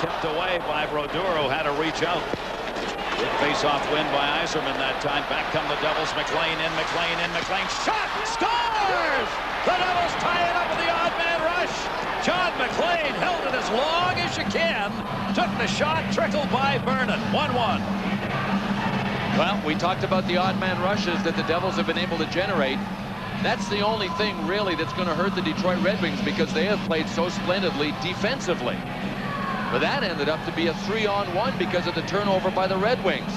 tipped away by Brodeur, who had to reach out. Good face-off win by Yzerman that time. Back come the Devils. McLean in, McLean shot, scores! The Devils tie it up with the odd man rush. John McLean held it as long as you can. Took the shot, trickled by Vernon. 1-1. Well, we talked about the odd man rushes that the Devils have been able to generate. That's the only thing really that's going to hurt the Detroit Red Wings, because they have played so splendidly defensively. But that ended up to be a 3-on-1 because of the turnover by the Red Wings.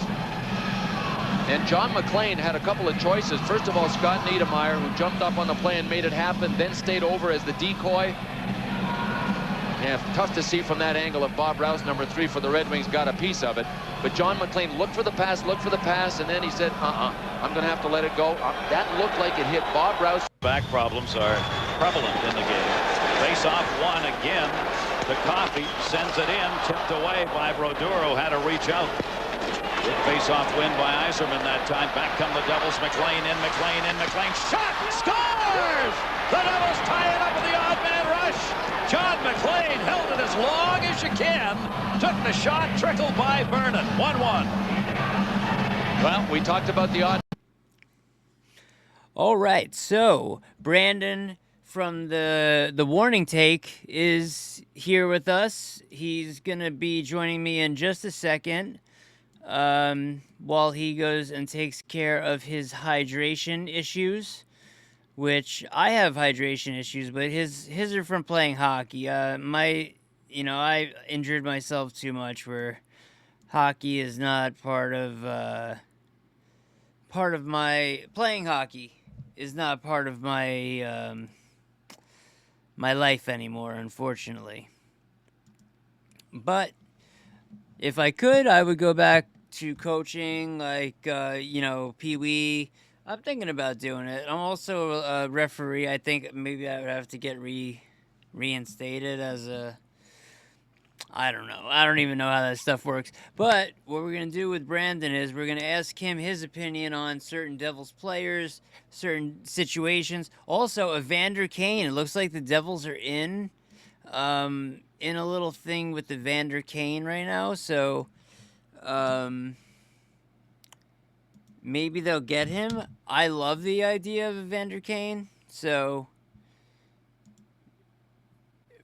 And John McLean had a couple of choices. First of all, Scott Niedermayer, who jumped up on the play and made it happen, then stayed over as the decoy. Yeah, tough to see from that angle if Bob Rouse, number 3 for the Red Wings, got a piece of it. But John McLean looked for the pass, and then he said, I'm going to have to let it go. That looked like it hit Bob Rouse. Back problems are prevalent in the game. Face-off one again. The Coffey sends it in, tipped away by Brodeur, who had to reach out. Good face-off win by Yzerman that time. Back come the Devils. McLean in, McLean shot, scores! The Devils tie it up with the odd man rush. John McLean held it as long as you can. Took the shot, trickled by Vernon. 1-1. Well, we talked about the odd. All right, so Brandon from the warning take is here with us. He's gonna be joining me in just a second while he goes and takes care of his hydration issues, which I have hydration issues, but his are from playing hockey. I injured myself too much where hockey is not part of my playing hockey is not part of my my life anymore, unfortunately. But if I could, I would go back to coaching, like Pee-wee. I'm thinking about doing it. I'm also a referee. I think maybe I would have to get reinstated as a... I don't know. I don't even know how that stuff works. But what we're going to do with Brandon is we're going to ask him his opinion on certain Devils players, certain situations. Also, Evander Kane. It looks like the Devils are in a little thing with Evander Kane right now. So maybe they'll get him. I love the idea of Evander Kane. So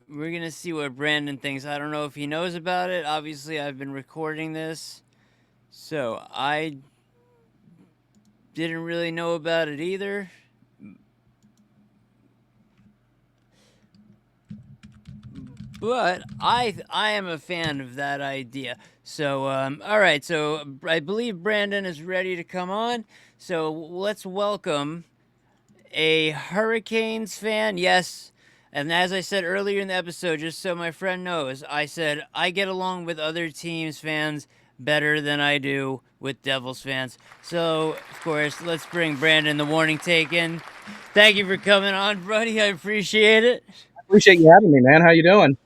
we're going to see what Brandon thinks. I don't know if he knows about it. Obviously, I've been recording this, so I didn't really know about it either. But I am a fan of that idea. So, all right, so I believe Brandon is ready to come on. So let's welcome a Hurricanes fan. Yes. And as I said earlier in the episode, just so my friend knows, I said I get along with other teams' fans better than I do with Devils fans. So, of course, let's bring Brandon the warning take in. Thank you for coming on, buddy. I appreciate it. I appreciate you having me, man. How you doing?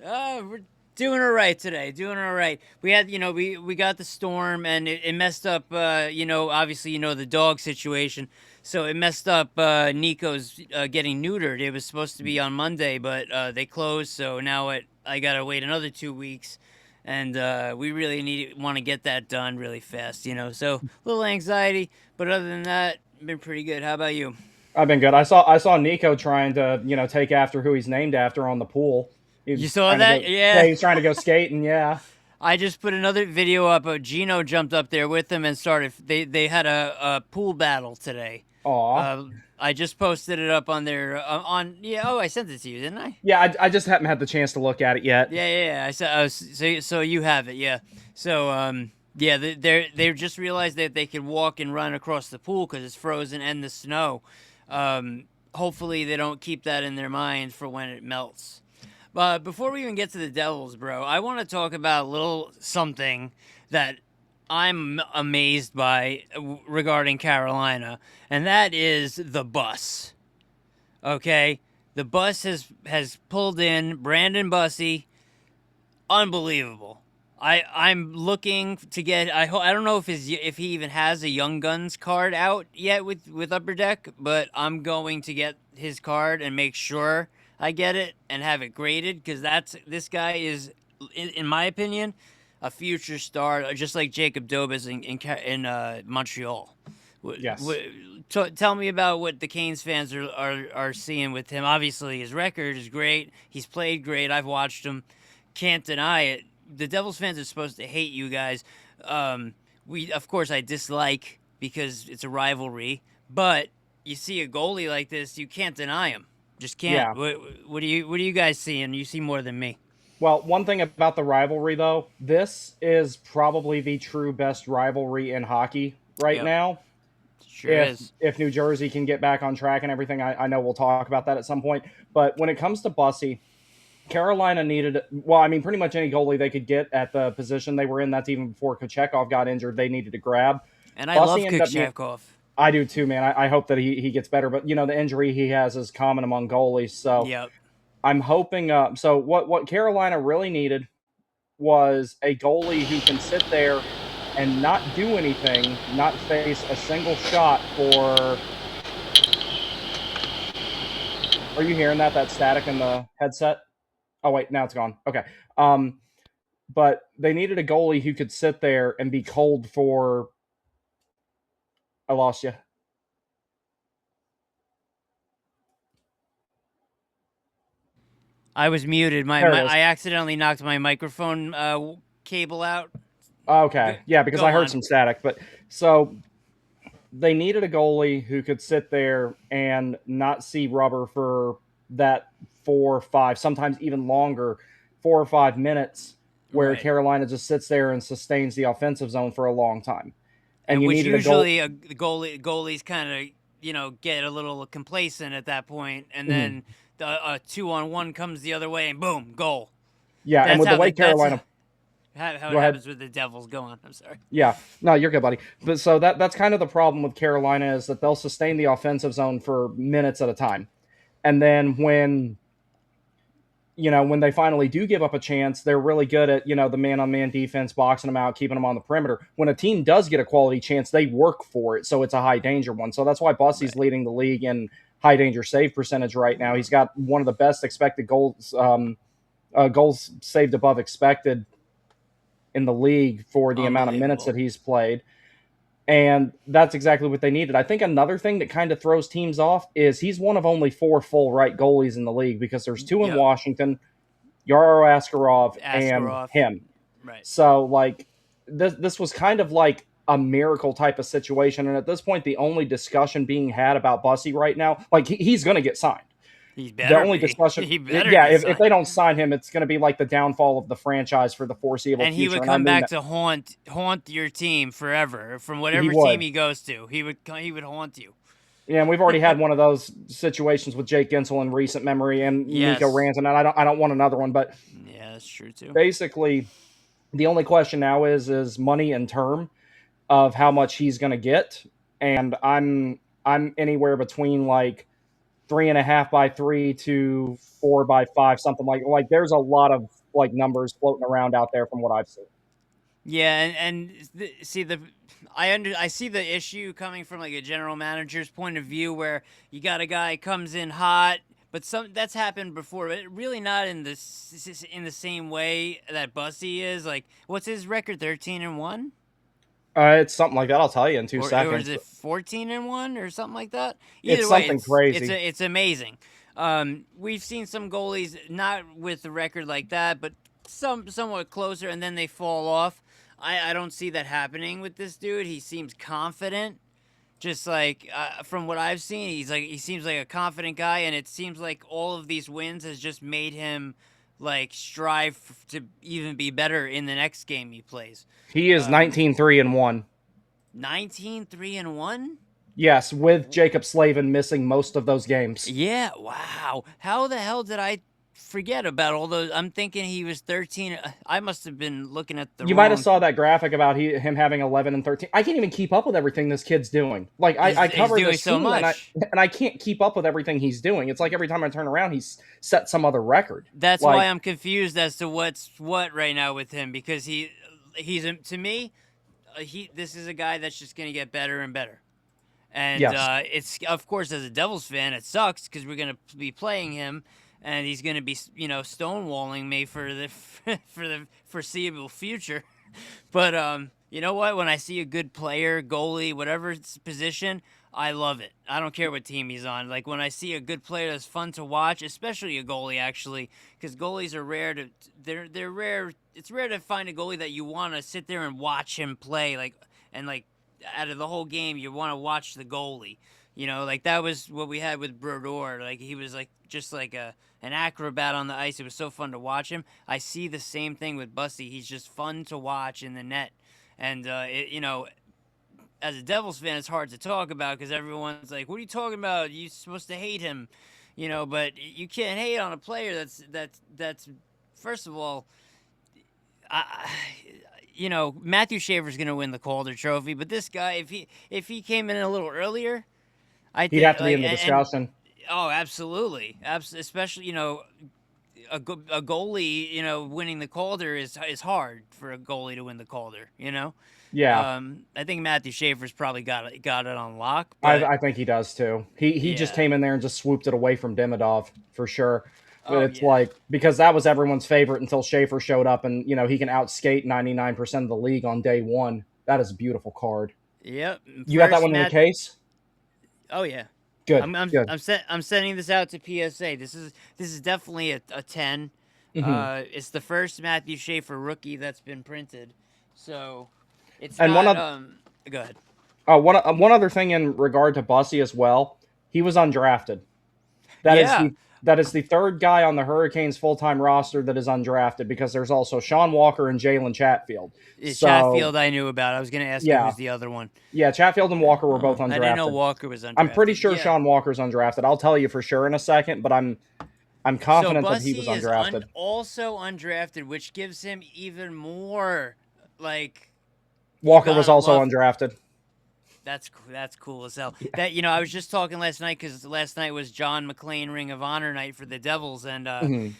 We're doing all right today. Doing all right. We had, we got the storm, and it messed up, obviously, the dog situation. So it messed up Nico's getting neutered. It was supposed to be on Monday, but they closed. So now I got to wait another 2 weeks. And we really want to get that done really fast, So a little anxiety. But other than that, been pretty good. How about you? I've been good. I saw Nico trying to, take after who he's named after on the pool. You saw that? Yeah. He's trying to go skating, yeah. I just put another video up. Gino jumped up there with him and started. They had a pool battle today. Aw. I just posted it up on their I sent it to you, didn't I? Yeah, I just haven't had the chance to look at it yet. Yeah. I said so you have it, yeah. So they just realized that they could walk and run across the pool because it's frozen and the snow. Hopefully they don't keep that in their mind for when it melts. But before we even get to the Devils, bro, I want to talk about a little something that I'm amazed by regarding Carolina, and that is the bus. Okay? The bus has pulled in Brandon Bussey. Unbelievable. I'm looking to get. I don't know if he even has a Young Guns card out yet with Upper Deck, but I'm going to get his card and make sure I get it and have it graded, because this guy is in my opinion, a future star, just like Jacob Dobas in Montreal. Yes. Tell me about what the Canes fans are seeing with him. Obviously, his record is great. He's played great. I've watched him. Can't deny it. The Devils fans are supposed to hate you guys. Of course, I dislike because it's a rivalry. But you see a goalie like this, you can't deny him. Just can't. Yeah. What do you guys see? And you see more than me. Well, one thing about the rivalry, though, this is probably the true best rivalry in hockey right Yep. now. Sure is. If New Jersey can get back on track and everything, I know we'll talk about that at some point. But when it comes to Bussy, Carolina needed, well, I mean, pretty much any goalie they could get at the position they were in. That's even before Kochekov got injured. They needed to grab. And I love Kochekov. I do too, man. I hope that he gets better. But, you know, the injury he has is common among goalies. So Yep. I'm hoping. So what Carolina really needed was a goalie who can sit there and not do anything, not face a single shot for. Are you hearing that? That static in the headset? Oh wait, now it's gone. Okay. But they needed a goalie who could sit there and be cold for. I lost you. I was muted. I accidentally knocked my microphone cable out. Okay. Yeah, because I heard on. some static. But so they needed a goalie who could sit there and not see rubber for that 4 or 5, sometimes even longer, 4 or 5 minutes, where Right. Carolina just sits there and sustains the offensive zone for a long time. And you which needed usually goalies kind of get a little complacent at that point, and then a 2-on-1 comes the other way, and boom, goal. Yeah, That's and with the way Carolina. How it Go ahead. happens with the Devils. Go on. I'm sorry. Yeah, no, you're good, buddy. But so that's kind of the problem with Carolina is that they'll sustain the offensive zone for minutes at a time, and then when they finally do give up a chance, they're really good at the man-on-man defense, boxing them out, keeping them on the perimeter. When a team does get a quality chance, they work for it, so it's a high danger one. So that's why Bussy's leading the league in high danger save percentage right now. He's got one of the best expected goals saved above expected in the league for the amount of minutes that he's played. And that's exactly what they needed. I think another thing that kind of throws teams off is he's one of only 4 full right goalies in the league because there's 2 in Washington, Yaro Askarov, and him. Right. So, like, this was kind of like a miracle type of situation. And at this point, the only discussion being had about Bussy right now, like, he's going to get signed. He better the only be. discussion, He better if they don't sign him, it's going to be like the downfall of the franchise for the foreseeable and future. He would come back to haunt your team forever from whatever team he goes to. He would haunt you. Yeah, and we've already had one of those situations with Jake Gensel in recent memory, and Nico Rantanen. And I don't want another one, but yeah, that's true too. Basically, the only question now is money and term of how much he's going to get, and I'm anywhere between like 3.5 by 3 to 4 by 5, something like there's a lot of like numbers floating around out there from what I've seen. Yeah, I see the issue coming from like a general manager's point of view where you got a guy comes in hot, but that's happened before, but really not in the same way that Bussy is. Like, what's his record? 13-1. It's something like that. I'll tell you in 2 seconds. Or is it 14-1 or something like that? Either way, something crazy. It's amazing. We've seen some goalies not with a record like that, but somewhat closer, and then they fall off. I don't see that happening with this dude. He seems confident, just like from what I've seen. He seems like a confident guy, and it seems like all of these wins has just made him like strive to even be better in the next game he plays. He is 19-3-1. 19-3-1? Yes, with Jacob Slavin missing most of those games. Yeah, wow. How the hell did I forget about all those? I'm thinking he was 13. I must have been looking at the You might have saw that graphic about him having 11 and 13. I can't even keep up with everything this kid's doing. Like, I cover this so much. And I can't keep up with everything he's doing. It's like every time I turn around, he's set some other record. That's why I'm confused as to what's what right now with him, because he's to me, this is a guy that's just going to get better and better. And it's, of course, as a Devils fan, it sucks because we're going to be playing him and he's going to be, stonewalling me for the for the foreseeable future. But you know what? When I see a good player, goalie, whatever position, I love it. I don't care what team he's on. Like when I see a good player that's fun to watch, especially a goalie, actually, because goalies are rare to they're rare. It's rare to find a goalie that you want to sit there and watch him play, like out of the whole game, you want to watch the goalie. Like that was what we had with Brodeur. Like he was like just like an acrobat on the ice. It was so fun to watch him. I see the same thing with Busty. He's just fun to watch in the net, and as a Devils fan, it's hard to talk about because everyone's like, "What are you talking about? You're supposed to hate him," But you can't hate on a player that's first of all, Matthew Schaefer's going to win the Calder Trophy, but this guy, if he came in a little earlier, I think He'd have to be in the discussion. Oh, absolutely, especially a goalie, winning the Calder is hard for a goalie to win the Calder. Yeah. I think Matthew Schaefer's probably got it on lock. But I think he does too. He just came in there and just swooped it away from Demidov for sure. But it's like, because that was everyone's favorite until Schaefer showed up and, he can outskate 99% of the league on day one. That is a beautiful card. Yep. You got that one in the case? Oh, yeah. Good. Good. I'm sending this out to PSA. This is definitely a 10. Mm-hmm. It's the first Matthew Schaefer rookie that's been printed. So it's and go ahead. One other thing in regard to Bussy as well. He was undrafted. That is the third guy on the Hurricanes full-time roster that is undrafted, because there's also Sean Walker and Jalen Chatfield. Chatfield I knew about. I was going to ask you who's the other one. Yeah, Chatfield and Walker were both undrafted. I didn't know Walker was undrafted. I'm pretty sure Sean Walker's undrafted. I'll tell you for sure in a second, but I'm confident that he was undrafted. Also undrafted, which gives him even more, like... Walker was also undrafted. That's cool as hell. Yeah. That I was just talking last night, because last night was John McClain Ring of Honor night for the Devils, and the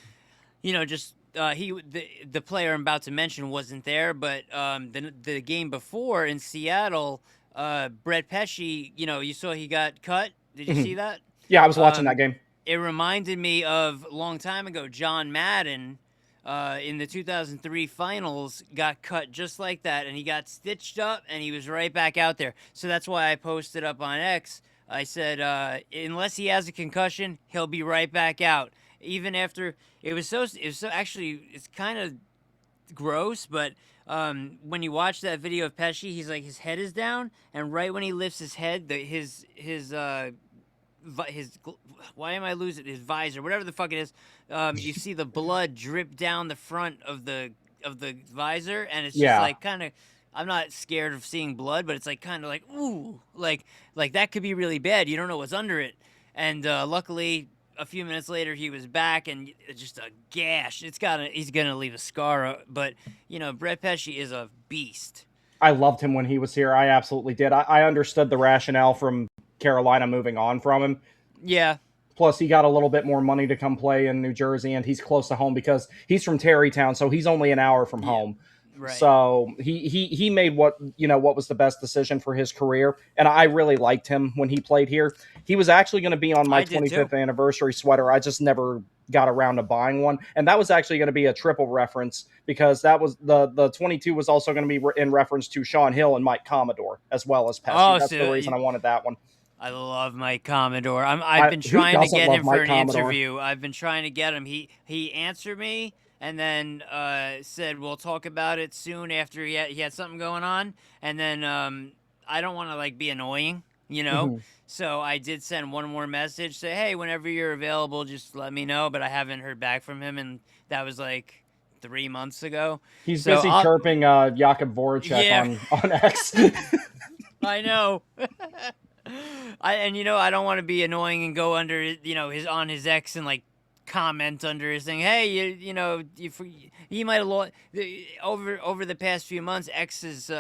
player I'm about to mention wasn't there, but the game before in Seattle, Brett Pesce, you saw he got cut. Did you see that? Yeah, I was watching that game. It reminded me of a long time ago, John Madden. In the 2003 finals, got cut just like that, and he got stitched up, and he was right back out there. So that's why I posted up on X. I said, unless he has a concussion, he'll be right back out. Even after it was so actually, it's kind of gross, but when you watch that video of Pesce, he's like, his head is down, and right when he lifts his head, his why am I losing his visor? Whatever the fuck it is, you see the blood drip down the front of the visor, and it's just like kind of. I'm not scared of seeing blood, but it's like kind of like ooh, like that could be really bad. You don't know what's under it, and luckily a few minutes later he was back, and just a gash. He's gonna leave a scar, but Brett Pesce is a beast. I loved him when he was here. I absolutely did. I understood the rationale from Carolina moving on from him. Yeah. Plus, he got a little bit more money to come play in New Jersey, and he's close to home because he's from Tarrytown, so he's only an hour from home. Right. So he made what was the best decision for his career, and I really liked him when he played here. He was actually going to be on my 25th anniversary sweater. I just never got around to buying one, and that was actually going to be a triple reference, because that was the 22 was also going to be in reference to Sean Hill and Mike Commodore as well as Pesce. That's the reason I wanted that one. I love Mike Commodore. I've been trying to get him for an interview. I've been trying to get him. He answered me and then said we'll talk about it soon after he had something going on. And then I don't want to be annoying, Mm-hmm. So I did send one more message, say, hey, whenever you're available, just let me know. But I haven't heard back from him, and that was 3 months ago. He's busy chirping Jakub Voracek on X. I know. I don't want to be annoying and go under his X and comment under his thing. Hey, you might have lost over the past few months. X's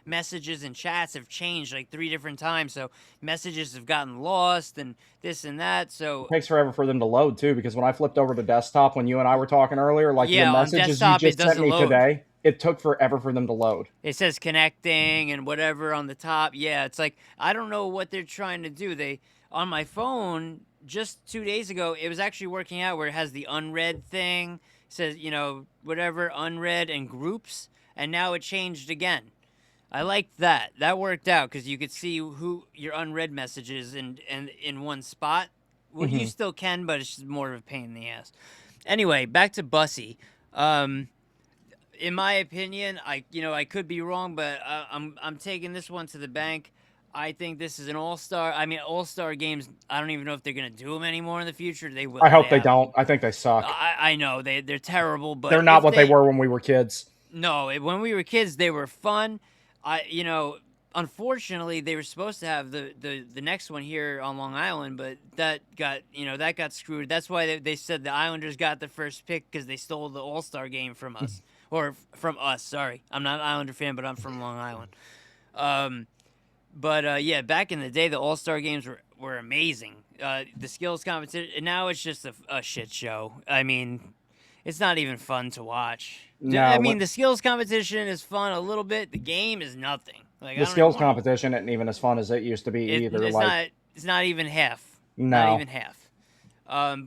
messages and chats have changed 3 different times, so messages have gotten lost and this and that. So it takes forever for them to load too, because when I flipped over to desktop when you and I were talking earlier, the messages you just sent me today, it took forever for them to load. It says connecting and whatever on the top. Yeah, it's I don't know what they're trying to do. On my phone, just 2 days ago, it was actually working out where it has the unread thing, says, whatever, unread and groups, and now it changed again. I liked that. That worked out because you could see who your unread messages and in one spot. Well, you still can, but it's just more of a pain in the ass. Anyway, back to Bussy. In my opinion, I could be wrong, but I'm taking this one to the bank. I think this is an all-star. I mean, all-star games, I don't even know if they're going to do them anymore in the future. They will. I hope they don't. I think they suck. I know. They're terrible, but they're not what they were when we were kids. No, when we were kids, they were fun. Unfortunately, they were supposed to have the next one here on Long Island, but that got screwed. That's why they said the Islanders got the first pick because they stole the All-Star game from us. Or from us, sorry. I'm not an Islander fan, but I'm from Long Island. But back in the day, the All-Star games were amazing. The skills competition, and now it's just a shit show. I mean, it's not even fun to watch. No, I mean, the skills competition is fun a little bit. The game is nothing. Like, the skills competition isn't even as fun as it used to be either. It's not even half. No. Not even half.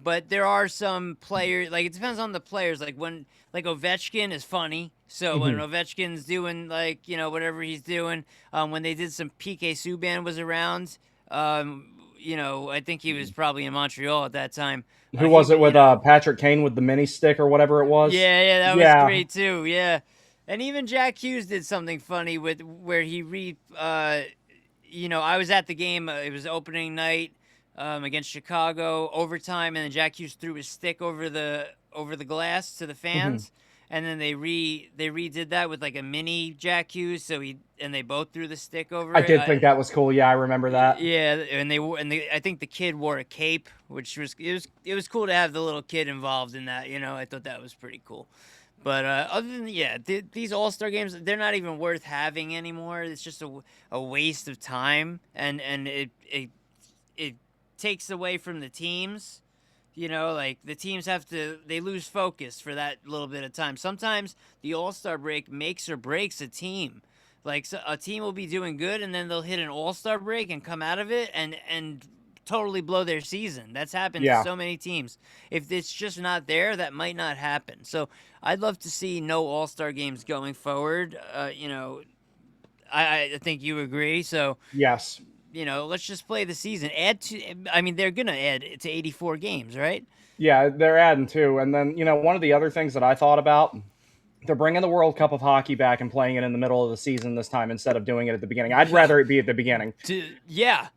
But there are some players, like, it depends on the players. Like, Ovechkin is funny. So when Ovechkin's doing, whatever he's doing, when they did some PK Subban was around, I think he was probably in Montreal at that time. Who was it with Patrick Kane with the mini stick or whatever it was? Yeah, that was great too. Yeah, and even Jack Hughes did something funny with where he I was at the game. It was opening night against Chicago, overtime, and then Jack Hughes threw his stick over the glass to the fans. And then they redid that with like a mini Jack Hughes, so they both threw the stick over. I did think that was cool. Yeah, I remember that. Yeah, and I think the kid wore a cape, which was cool to have the little kid involved in that. I thought that was pretty cool. But other than these All-Star games, they're not even worth having anymore. It's just a waste of time, and it takes away from the teams. Like the teams they lose focus for that little bit of time. Sometimes the All-Star break makes or breaks a team. Like a team will be doing good and then they'll hit an All-Star break and come out of it and totally blow their season. That's happened to so many teams. If it's just not there, that might not happen. So I'd love to see no All-Star games going forward. I think you agree. So yes. Let's just play the season. They're going to add to 84 games, right? Yeah, they're adding to. And then, one of the other things that I thought about, they're bringing the World Cup of Hockey back and playing it in the middle of the season this time instead of doing it at the beginning. I'd rather it be at the beginning. Yeah,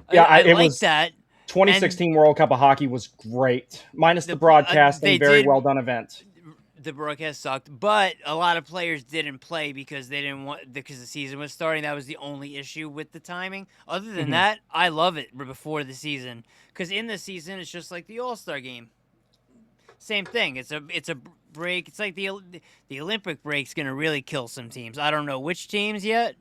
I like that. 2016 World Cup of Hockey was great, minus the broadcasting. Very well done event. The broadcast sucked, but a lot of players didn't play because the season was starting. That was the only issue with the timing. Other than that, I love it before the season because in the season it's just like the All-Star game. Same thing. It's a break. It's like the Olympic break's going to really kill some teams. I don't know which teams yet,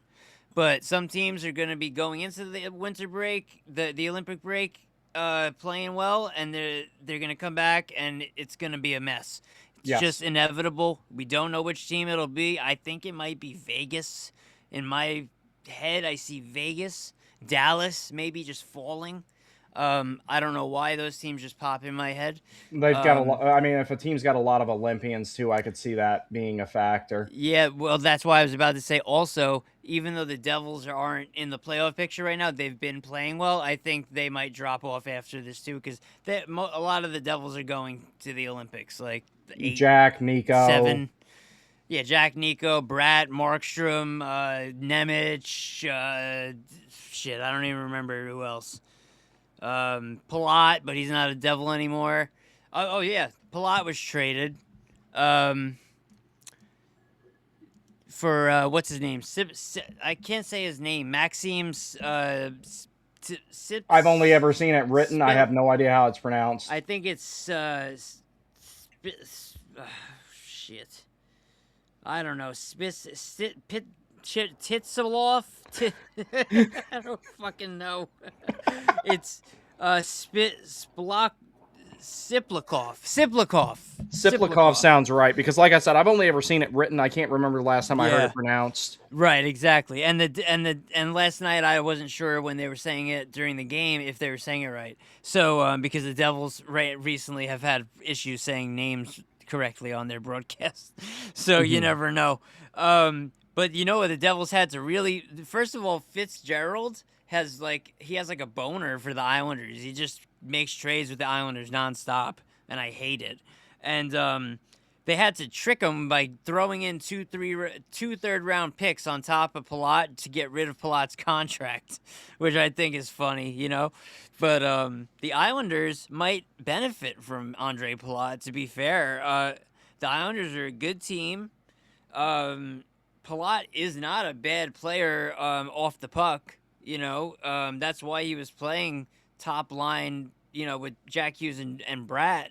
but some teams are going to be going into the winter break, the Olympic break, playing well, and they're going to come back and it's going to be a mess. It's just inevitable. We don't know which team it'll be. I think it might be Vegas. In my head, I see Vegas. Dallas maybe just falling. I don't know why those teams just pop in my head. They've got a lot. I mean, if a team's got a lot of Olympians too, I could see that being a factor. Yeah, well, that's why I was about to say also, even though the Devils aren't in the playoff picture right now, they've been playing well. I think they might drop off after this too because a lot of the Devils are going to the Olympics. Like 8, Jack, Nico, 7. Yeah, Jack, Nico, Bratt, Markstrom, Nemec, shit, I don't even remember who else. Palat, but he's not a Devil anymore. Oh yeah, Palat was traded for what's his name? I can't say his name. Maxime's. I've only ever seen it written. I have no idea how it's pronounced. I think it's shit. I don't know. Titsaloff? I don't fucking know. It's Siplikov. Siplikov sounds right, because like I said, I've only ever seen it written. I can't remember the last time I heard it pronounced. Right, exactly. And last night I wasn't sure when they were saying it during the game if they were saying it right. So because the Devils recently have had issues saying names correctly on their broadcast, so you never know. But you know what the Devils had to really, first of all, Fitzgerald has he has a boner for the Islanders. He just makes trades with the Islanders nonstop, and I hate it. And they had to trick him by throwing in two third-round picks on top of Palat to get rid of Palat's contract, which I think is funny, you know. But the Islanders might benefit from Andre Palat, to be fair. The Islanders are a good team. Palat is not a bad player off the puck, you know. That's why he was playing top line, you know, with Jack Hughes and Bratt.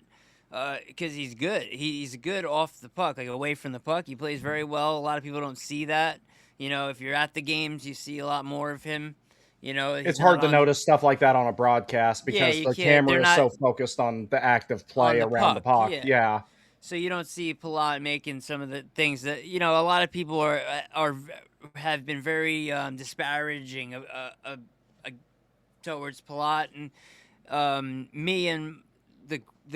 Because he's good. He's good off the puck, away from the puck. He plays very well. A lot of people don't see that. You know, if you're at the games, you see a lot more of him. You know, it's hard to notice stuff like that on a broadcast because the camera is so focused on the active play around the puck. Yeah. So you don't see Palat making some of the things that, you know, a lot of people have been very disparaging towards Palat, and me and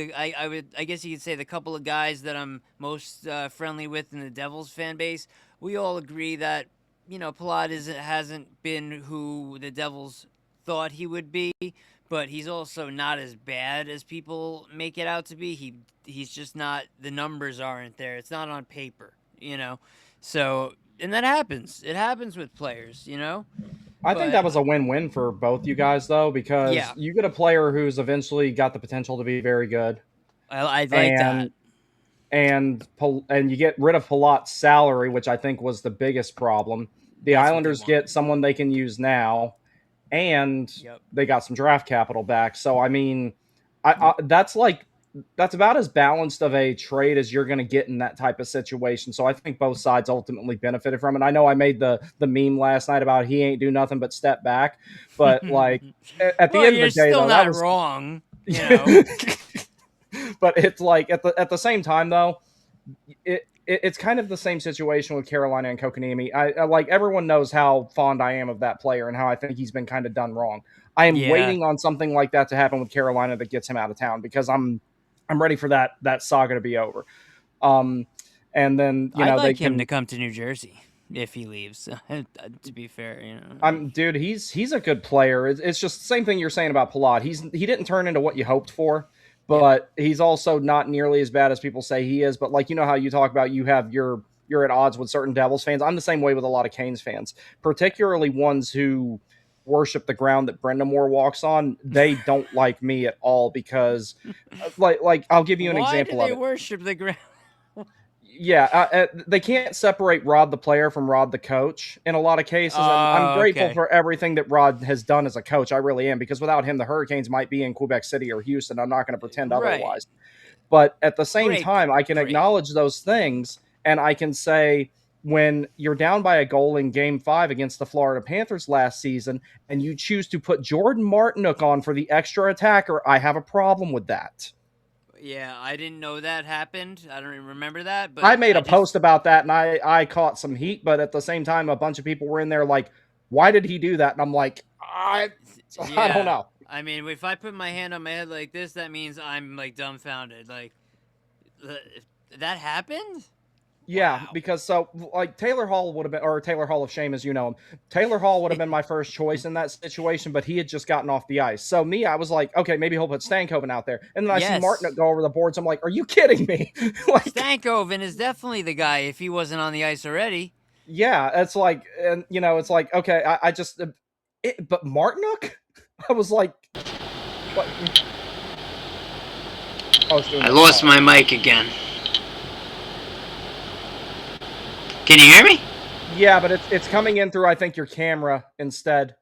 I guess you could say the couple of guys that I'm most friendly with in the Devils fan base, we all agree that, you know, Palat hasn't been who the Devils thought he would be, but he's also not as bad as people make it out to be. He's just not, the numbers aren't there. It's not on paper, you know. So, and that happens. It happens with players, you know. I think that was a win-win for both you guys, though, because you get a player who's eventually got the potential to be very good. I like that. And you get rid of Palat's salary, which I think was the biggest problem. The Islanders get someone they can use now, and they got some draft capital back. So, I mean, that's about as balanced of a trade as you're going to get in that type of situation. So I think both sides ultimately benefited from it. I know I made the meme last night about he ain't do nothing but step back, but like at the end of the day, still though, not wrong. You know, but it's like at the same time though, it's kind of the same situation with Carolina and Kotkaniemi. I like, everyone knows how fond I am of that player and how I think he's been kind of done wrong. I am waiting on something like that to happen with Carolina that gets him out of town, because I'm ready for that saga to be over. And then, you know, I'd like him to come to New Jersey if he leaves. To be fair, you know, dude, he's a good player. It's just the same thing you're saying about Palat. He didn't turn into what you hoped for, but he's also not nearly as bad as people say he is. But like, you know how you talk about you're at odds with certain Devils fans. I'm the same way with a lot of Canes fans, particularly ones who worship the ground that Brenda Moore walks on. They don't like me at all, because like I'll give you an example of it. Why do they worship the ground? They can't separate Rod the player from Rod the coach in a lot of cases. And I'm grateful for everything that Rod has done as a coach. I really am, because without him, the Hurricanes might be in Quebec City or Houston. I'm not going to pretend otherwise. But at the same time, I can acknowledge those things, and I can say, when you're down by a goal in Game 5 against the Florida Panthers last season, and you choose to put Jordan Martinook on for the extra attacker, I have a problem with that. Yeah, I didn't know that happened. I don't even remember that. But I made a post about that, and I caught some heat, but at the same time, a bunch of people were in there like, why did he do that? And I'm like, I don't know. I mean, if I put my hand on my head like this, that means I'm like dumbfounded. Like, that happened? Yeah, because so like Taylor Hall would have been, or Taylor Hall of Shame as you know him, Taylor Hall would have been my first choice in that situation, but he had just gotten off the ice. So I was like, okay, maybe he'll put Stankoven out there. And then I see Martin go over the boards. I'm like, are you kidding me? Like, Stankoven is definitely the guy if he wasn't on the ice already. Yeah, it's like, and you know, it's like, okay, but Martinook? I was like, what? I lost my mic again. Can you hear me? Yeah, but it's coming in through, I think, your camera instead.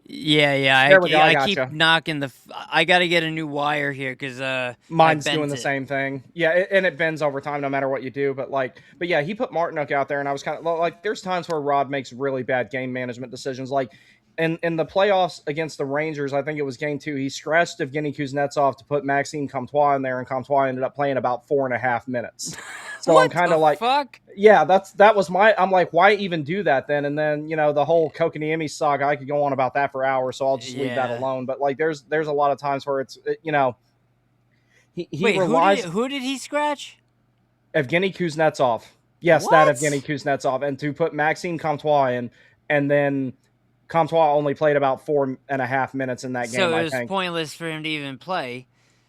Yeah. I keep knocking I got to get a new wire here because mine's doing the same thing. Yeah, and it bends over time no matter what you do. But yeah, he put Martinook out there, and I was kind of like, there's times where Rod makes really bad game management decisions. Like, in the playoffs against the Rangers, I think it was game 2, he scratched Evgeny Kuznetsov to put Maxime Comtois in there, and Comtois ended up playing about 4.5 minutes. So I'm What kind the of like, fuck? yeah, I'm like, why even do that then? And then, the whole Kokoniemi saga, I could go on about that for hours, so I'll just leave that Yeah. alone. But like, there's a lot of times where he Wait, relies who did he scratch? Evgeny Kuznetsov. Yes, that What? Evgeny Kuznetsov, and to put Maxime Comtois in, and then Comtois only played about 4.5 minutes in that game, So it I was think. pointless for him to even play.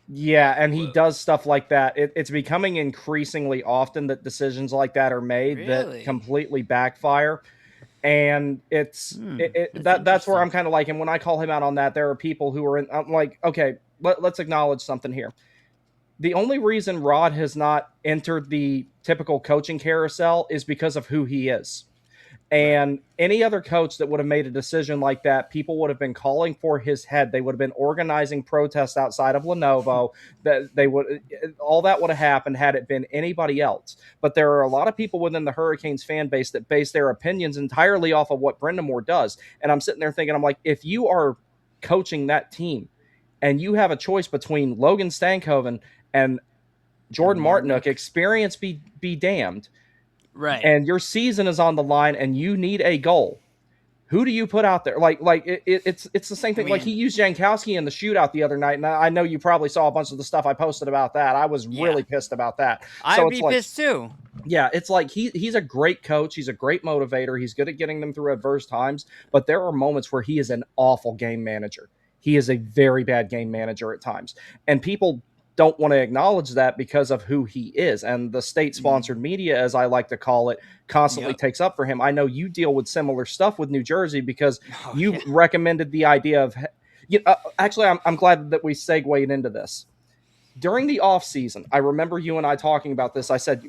Yeah, and he does stuff like that. It's becoming increasingly often that decisions like that are made that Really? completely backfire. And that's where I'm interesting. kind of like, and when I call him out on that, there are people who are I'm like, okay, let's acknowledge something here. The only reason Rod has not entered the typical coaching carousel is because of who he is. And any other coach that would have made a decision like that, people would have been calling for his head. They would have been organizing protests outside of Lenovo. All that would have happened had it been anybody else. But there are a lot of people within the Hurricanes fan base that base their opinions entirely off of what Brendan Moore does. And I'm sitting there thinking, I'm like, if you are coaching that team and you have a choice between Logan Stankoven and Jordan Martinook, experience be damned. Right. And your season is on the line and you need a goal. Who do you put out there? It's the same thing. Like, he used Jankowski in the shootout the other night, and I know you probably saw a bunch of the stuff I posted about that. I was really pissed about that. I'd be pissed too. Yeah, it's like he's a great coach. He's a great motivator. He's good at getting them through adverse times. But there are moments where he is an awful game manager. He is a very bad game manager at times. And people don't want to acknowledge that because of who he is. And the state-sponsored media, as I like to call it, constantly takes up for him. I know you deal with similar stuff with New Jersey because you recommended the idea of actually, I'm glad that we segued into this. During the offseason, I remember you and I talking about this. I said,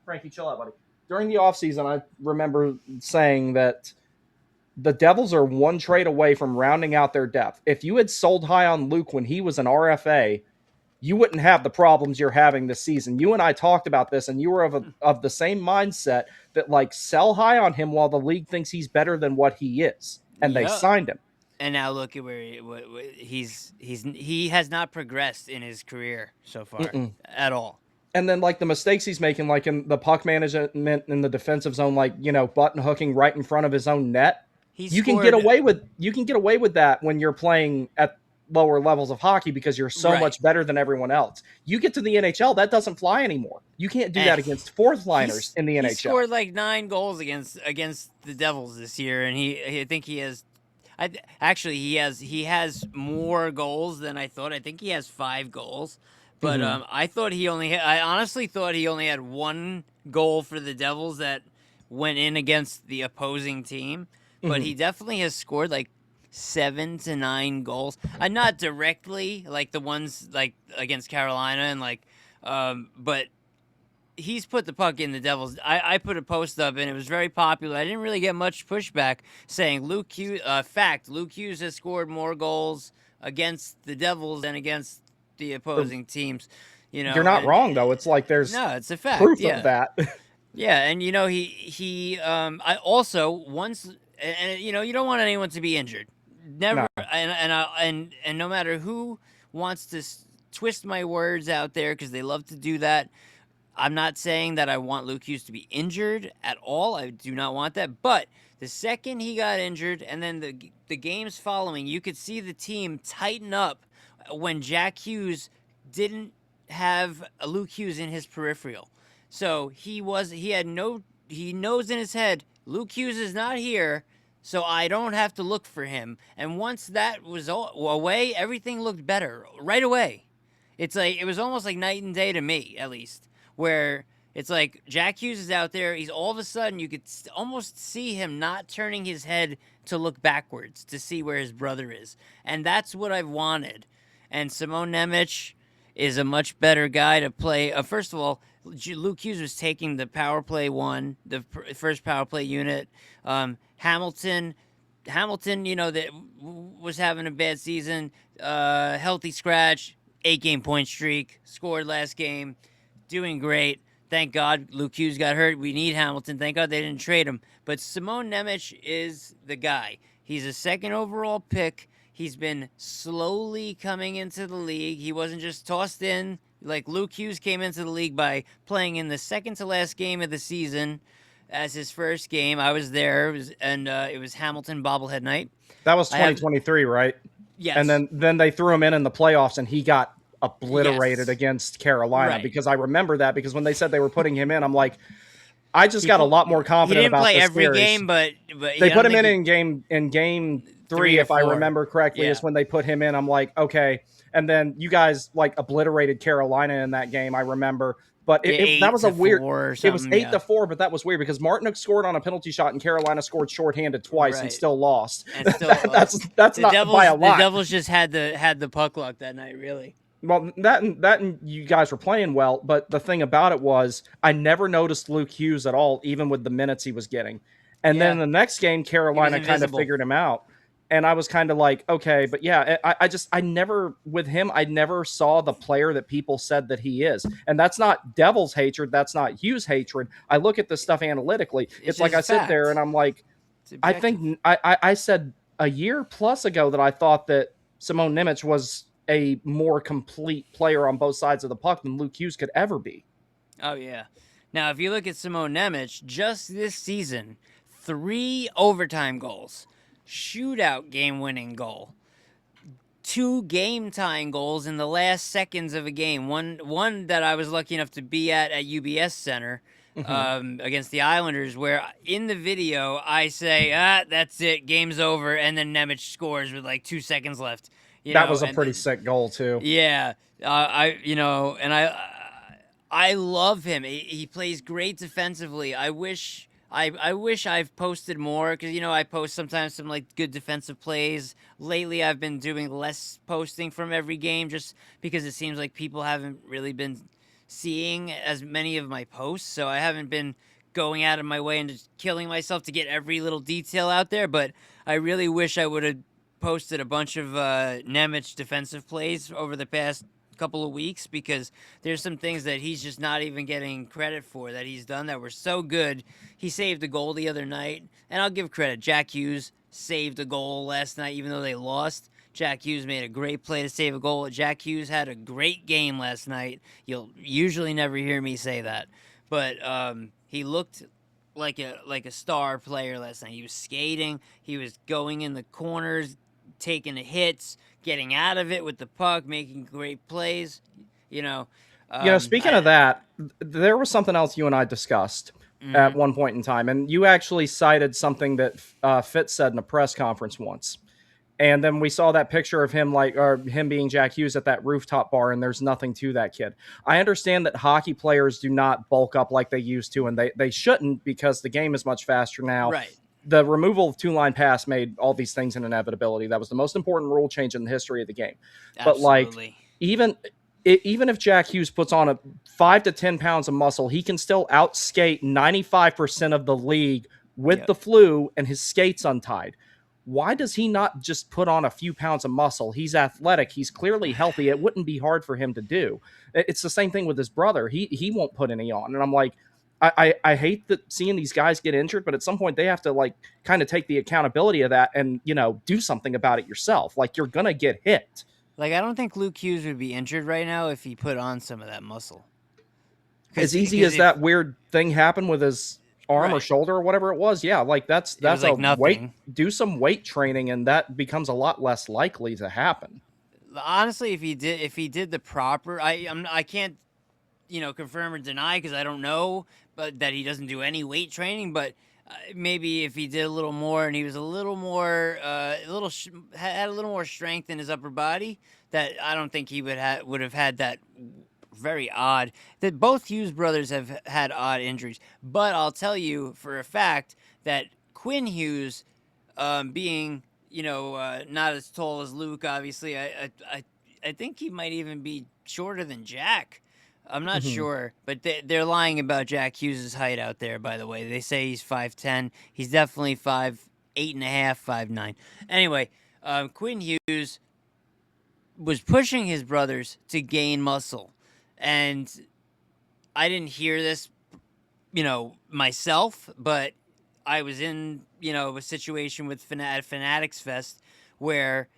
Frankie, chill out, buddy. During the offseason, I remember saying that the Devils are one trade away from rounding out their depth. If you had sold high on Luke when he was an RFA, you wouldn't have the problems you're having this season. You and I talked about this, and you were of the same mindset that, like, sell high on him while the league thinks he's better than what he is. And they signed him. And now look at where he has not progressed in his career so far at all. And then, like, the mistakes he's making, like in the puck management in the defensive zone, like, button hooking right in front of his own net. You can get away with that when you're playing at lower levels of hockey because you're so much better than everyone else. You get to the NHL, that doesn't fly anymore. You can't do that against fourth liners in the NHL. He scored like 9 goals against the Devils this year, and I think he has. He has more goals than I thought. I think he has 5 goals, but I honestly thought he only had 1 goal for the Devils that went in against the opposing team. But he definitely has scored like 7 to 9 goals. Not directly like the ones like against Carolina and but he's put the puck in the Devils. I put a post up and it was very popular. I didn't really get much pushback saying Luke Hughes has scored more goals against the Devils than against the opposing teams. You're not wrong though. It's like there's it's a fact. Proof of that. Yeah, and I also once. And you don't want anyone to be injured. Never. No. And no matter who wants to twist my words out there because they love to do that. I'm not saying that I want Luke Hughes to be injured at all. I do not want that. But the second he got injured, and then the games following, you could see the team tighten up when Jack Hughes didn't have Luke Hughes in his peripheral. So he knows in his head Luke Hughes is not here. So I don't have to look for him. And once that was away, everything looked better right away. It's like it was almost like night and day to me, at least, where it's like Jack Hughes is out there. He's all of a sudden you could almost see him not turning his head to look backwards to see where his brother is. And that's what I've wanted. And Simon Nemec is a much better guy to play. First of all, Luke Hughes was taking the power play one, the first power play unit. Hamilton, that was having a bad season. Healthy scratch, 8-game point streak, scored last game, doing great. Thank God Luke Hughes got hurt. We need Hamilton. Thank God they didn't trade him. But Simon Nemec is the guy. He's a second overall pick. He's been slowly coming into the league. He wasn't just tossed in. Like Luke Hughes came into the league by playing in the second to last game of the season as his first game. I was there, it was Hamilton bobblehead night. That was 2023, right? Yes. And then they threw him in the playoffs, and he got obliterated against Carolina, because I remember that, because when they said they were putting him in, I'm like, I just got a lot more confident about this series. He didn't play every game, but they put him in game 3, if I remember correctly, is when they put him in. I'm like, okay. And then you guys like obliterated Carolina in that game, I remember. But that was a weird. It was 8-4, but that was weird because Martinook scored on a penalty shot and Carolina scored shorthanded twice and still lost. And still, that's not Devils, by a lot. The Devils just had the puck luck that night, really. Well, that you guys were playing well, but the thing about it was I never noticed Luke Hughes at all, even with the minutes he was getting. And then the next game, Carolina kind of figured him out. And I was kind of like, okay, but yeah, I never, with him, I never saw the player that people said that he is. And that's not Devils hatred. That's not Hughes hatred. I look at this stuff analytically. It's like I sit there and I'm like, I think I said a year plus ago that I thought that Simon Nemec was a more complete player on both sides of the puck than Luke Hughes could ever be. Oh, yeah. Now, if you look at Simon Nemec, just this season, 3 overtime goals. Shootout game-winning goal, 2 game-tying goals in the last seconds of a game. One that I was lucky enough to be at UBS Center against the Islanders, where in the video I say, that's it, game's over, and then Nemec scores with like 2 seconds left. That was a pretty sick goal too. Yeah, I love him. He plays great defensively. I wish I've posted more because, I post sometimes some like good defensive plays. Lately, I've been doing less posting from every game just because it seems like people haven't really been seeing as many of my posts. So I haven't been going out of my way and just killing myself to get every little detail out there. But I really wish I would have posted a bunch of Nemec defensive plays over the past couple of weeks because there's some things that he's just not even getting credit for that he's done that were so good. He saved a goal the other night, and I'll give credit. Jack Hughes saved a goal last night even though they lost. Jack Hughes made a great play to save a goal. Jack Hughes had a great game last night. You'll usually never hear me say that, but he looked like a star player last night. He was skating. He was going in the corners, taking the hits, getting out of it with the puck, making great plays. Speaking of that, there was something else you and I discussed at one point in time, and you actually cited something that Fitz said in a press conference once. And then we saw that picture of him him being Jack Hughes at that rooftop bar, and there's nothing to that kid. I understand that hockey players do not bulk up like they used to, and they shouldn't because the game is much faster now. Right. The removal of 2-line pass made all these things an inevitability. That was the most important rule change in the history of the game. Absolutely. But even if Jack Hughes puts on 5 to 10 pounds of muscle, he can still outskate 95% of the league with the flu and his skates untied. Why does he not just put on a few pounds of muscle? He's athletic. He's clearly healthy. It wouldn't be hard for him to do. It's the same thing with his brother. He won't put any on. And I'm like, I hate that seeing these guys get injured, but at some point they have to kind of take the accountability of that and, do something about it yourself. Like you're going to get hit. I don't think Luke Hughes would be injured right now if he put on some of that muscle. As easy as that weird thing happened with his arm or shoulder or whatever it was. Yeah. That's like a weight, do some weight training and that becomes a lot less likely to happen. Honestly, if he did the proper, I can't, confirm or deny because I don't know, but that he doesn't do any weight training. But maybe if he did a little more and he was a little more, had a little more strength in his upper body, that I don't think he would have had that very odd. That both Hughes brothers have had odd injuries, but I'll tell you for a fact that Quinn Hughes, being not as tall as Luke, obviously, I think he might even be shorter than Jack. I'm not sure, but they're lying about Jack Hughes' height out there, by the way. They say he's 5'10". He's definitely 5'8.5", 5'9". Anyway, Quinn Hughes was pushing his brothers to gain muscle. And I didn't hear this, myself, but I was in, a situation with Fanatics Fest where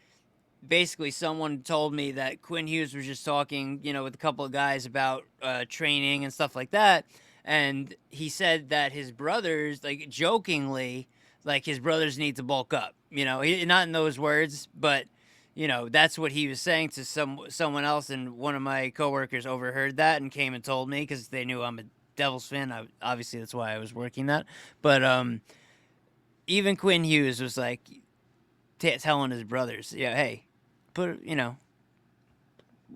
basically someone told me that Quinn Hughes was just talking, with a couple of guys about training and stuff like that. And he said that his brothers, like jokingly, like his brothers need to bulk up. Not in those words, but that's what he was saying to someone else. And one of my coworkers overheard that and came and told me because they knew I'm a Devils fan. Obviously, that's why I was working that. But even Quinn Hughes was like telling his brothers, "Yeah, hey,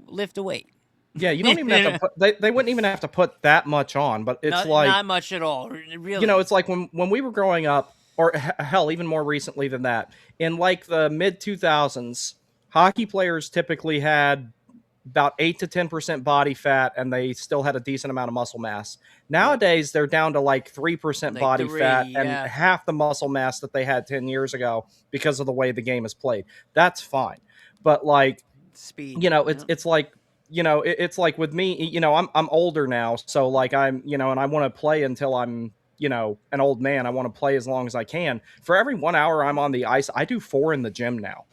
lift a weight." Yeah, you don't even have to put, they wouldn't even have to put that much on, but it's not much at all. Really, it's like when we were growing up, or hell, even more recently than that, in like the mid 2000s, hockey players typically had about 8 to 10% body fat, and they still had a decent amount of muscle mass. Nowadays, they're down to like 3% body fat and half the muscle mass that they had 10 years ago because of the way the game is played. That's fine. But like, speed, it's like, it's like with me, I'm older now. So like and I want to play until I'm, an old man. I want to play as long as I can. For every 1 hour I'm on the ice, I do 4 in the gym now.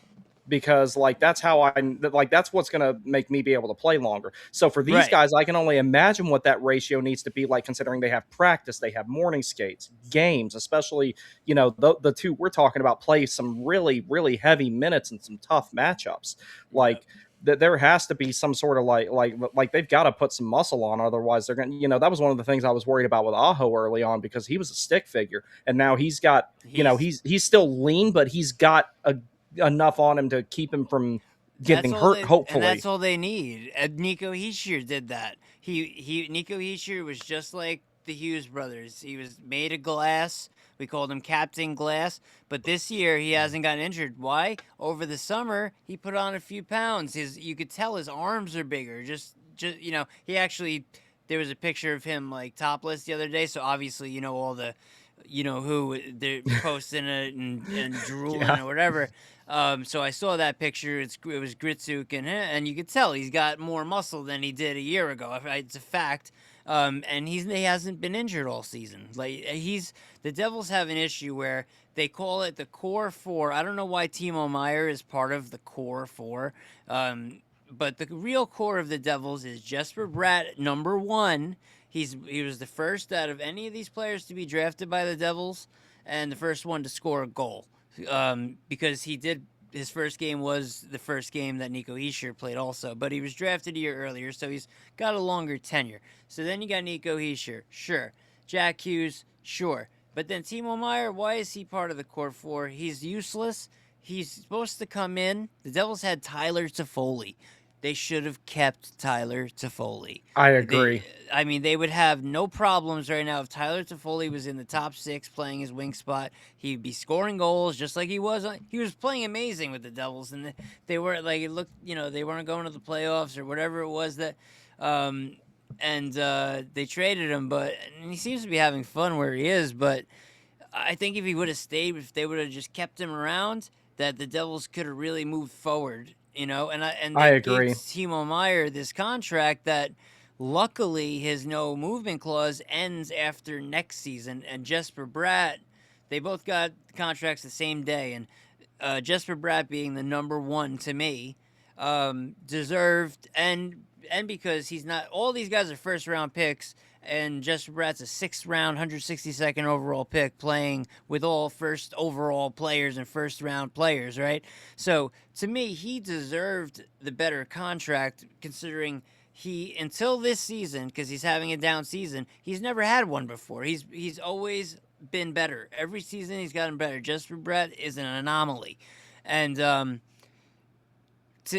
Because like that's what's going to make me be able to play longer. So for these guys, I can only imagine what that ratio needs to be like, considering they have practice, they have morning skates, games, especially the two we're talking about play some really, really heavy minutes and some tough matchups. Like there has to be some sort of like they've got to put some muscle on, otherwise they're going to, that was one of the things I was worried about with Aho early on, because he was a stick figure, and now he's got he's still lean, but he's got enough on him to keep him from getting hurt, hopefully. And that's all they need. Nico Hischier did that. Nico Hischier was just like the Hughes brothers. He was made of glass. We called him Captain Glass. But this year, he hasn't gotten injured. Why? Over the summer, he put on a few pounds. You could tell his arms are bigger. Just he actually, there was a picture of him like topless the other day. So obviously, all the, who they're posting it and drooling or whatever. So I saw that picture. It was Gritsuk and you could tell he's got more muscle than he did a year ago. It's a fact. And he hasn't been injured all season. Like the Devils have an issue where they call it the core 4. I don't know why Timo Meier is part of the core 4. But the real core of the Devils is Jesper Bratt, number 1. He was the first out of any of these players to be drafted by the Devils, and the first one to score a goal. Because his first game was the first game that Nico Hischier played also, but he was drafted a year earlier, so he's got a longer tenure. So then you got Nico Hischier, sure. Jack Hughes, sure. But then Timo Meier, why is he part of the core 4? He's useless. He's supposed to come in. The Devils had Tyler Toffoli. They should have kept Tyler Toffoli. I agree. They would have no problems right now if Tyler Toffoli was in the top 6 playing his wing spot. He'd be scoring goals just like he was. He was playing amazing with the Devils, and they were like, it looked, they weren't going to the playoffs or whatever it was that, and they traded him. And he seems to be having fun where he is. But I think if he would have stayed, if they would have just kept him around, that the Devils could have really moved forward. I agree. Gave Timo Meier this contract that luckily his no movement clause ends after next season, and Jesper Bratt, they both got contracts the same day, and Jesper Bratt being the number 1 to me, deserved, and because he's not, all these guys are first round picks, and Jesper Bratt's a 6th round, 162nd overall pick, playing with all first overall players and first round players, right? So to me, he deserved the better contract, considering until this season, because he's having a down season, he's never had one before. He's always been better. Every season he's gotten better. Jesper Bratt is an anomaly. And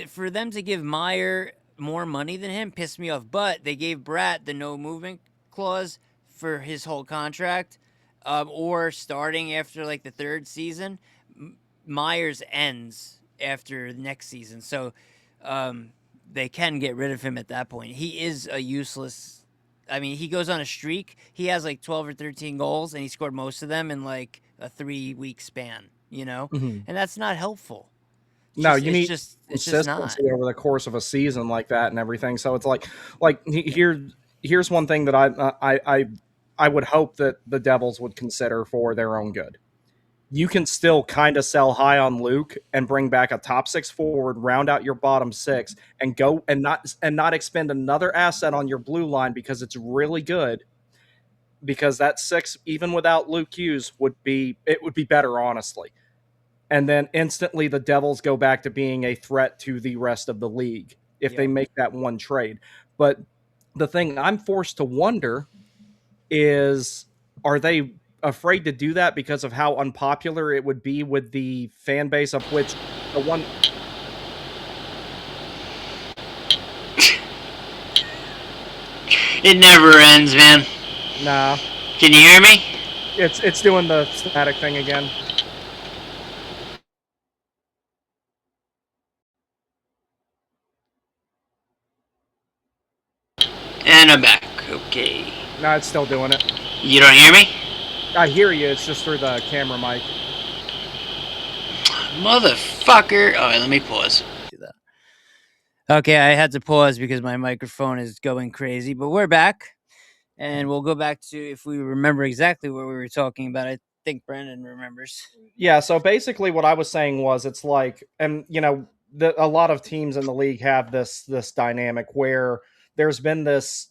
for them to give Meier more money than him pissed me off. But they gave Bratt the no movement clause for his whole contract, or starting after like the 3rd season. Myers ends after next season, so they can get rid of him at that point. He is a useless. He goes on a streak. He has like 12 or 13 goals, and he scored most of them in like a 3-week span. And that's not helpful. You need consistency over the course of a season like that and everything. So it's like here's one thing that I would hope that the Devils would consider for their own good. You can still kind of sell high on Luke and bring back a top 6 forward, round out your bottom 6, and go and not expend another asset on your blue line because it's really good. Because that 6, even without Luke Hughes, would be better, honestly. And then instantly the Devils go back to being a threat to the rest of the league if they make that one trade. But the thing I'm forced to wonder is, are they afraid to do that because of how unpopular it would be with the fan base, of which the one... It never ends, man. Nah. Can you hear me? It's doing the static thing again. And I'm back. Okay. No, it's still doing it. You don't hear me? I hear you. It's just through the camera mic. Motherfucker. All right, let me pause. Okay, I had to pause because my microphone is going crazy, but we're back. And we'll go back to, if we remember exactly what we were talking about. I think Brandon remembers. Yeah, so basically what I was saying was, it's like, and a lot of teams in the league have this dynamic where there's been this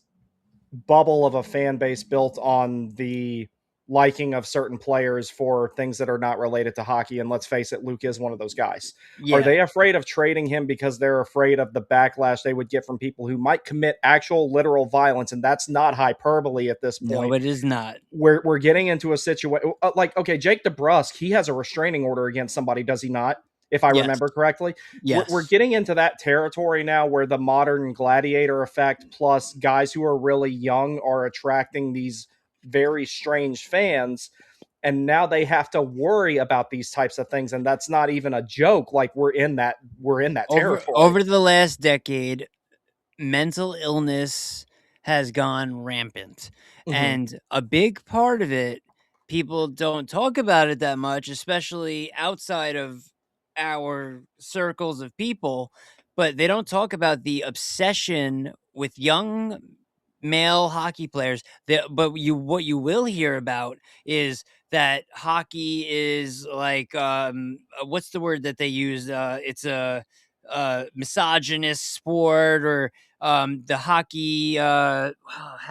bubble of a fan base built on the liking of certain players for things that are not related to hockey. And let's face it, Luke is one of those guys. Yeah. Are they afraid of trading him because they're afraid of the backlash they would get from people who might commit actual literal violence? And that's not hyperbole at this point. No, it is not. We're getting into a situation like, okay, Jake DeBrusk, he has a restraining order against somebody, does he not? If I remember correctly. Yes. We're getting into that territory now where the modern gladiator effect plus guys who are really young are attracting these very strange fans. And now they have to worry about these types of things. And that's not even a joke. Like, we're in that territory. Over the last decade, mental illness has gone rampant. Mhm. And a big part of it, people don't talk about it that much, especially outside of our circles of people, but they don't talk about the obsession with young male hockey players. What you will hear about is that hockey is like, what's the word that they use? It's a misogynist sport, or the hockey, how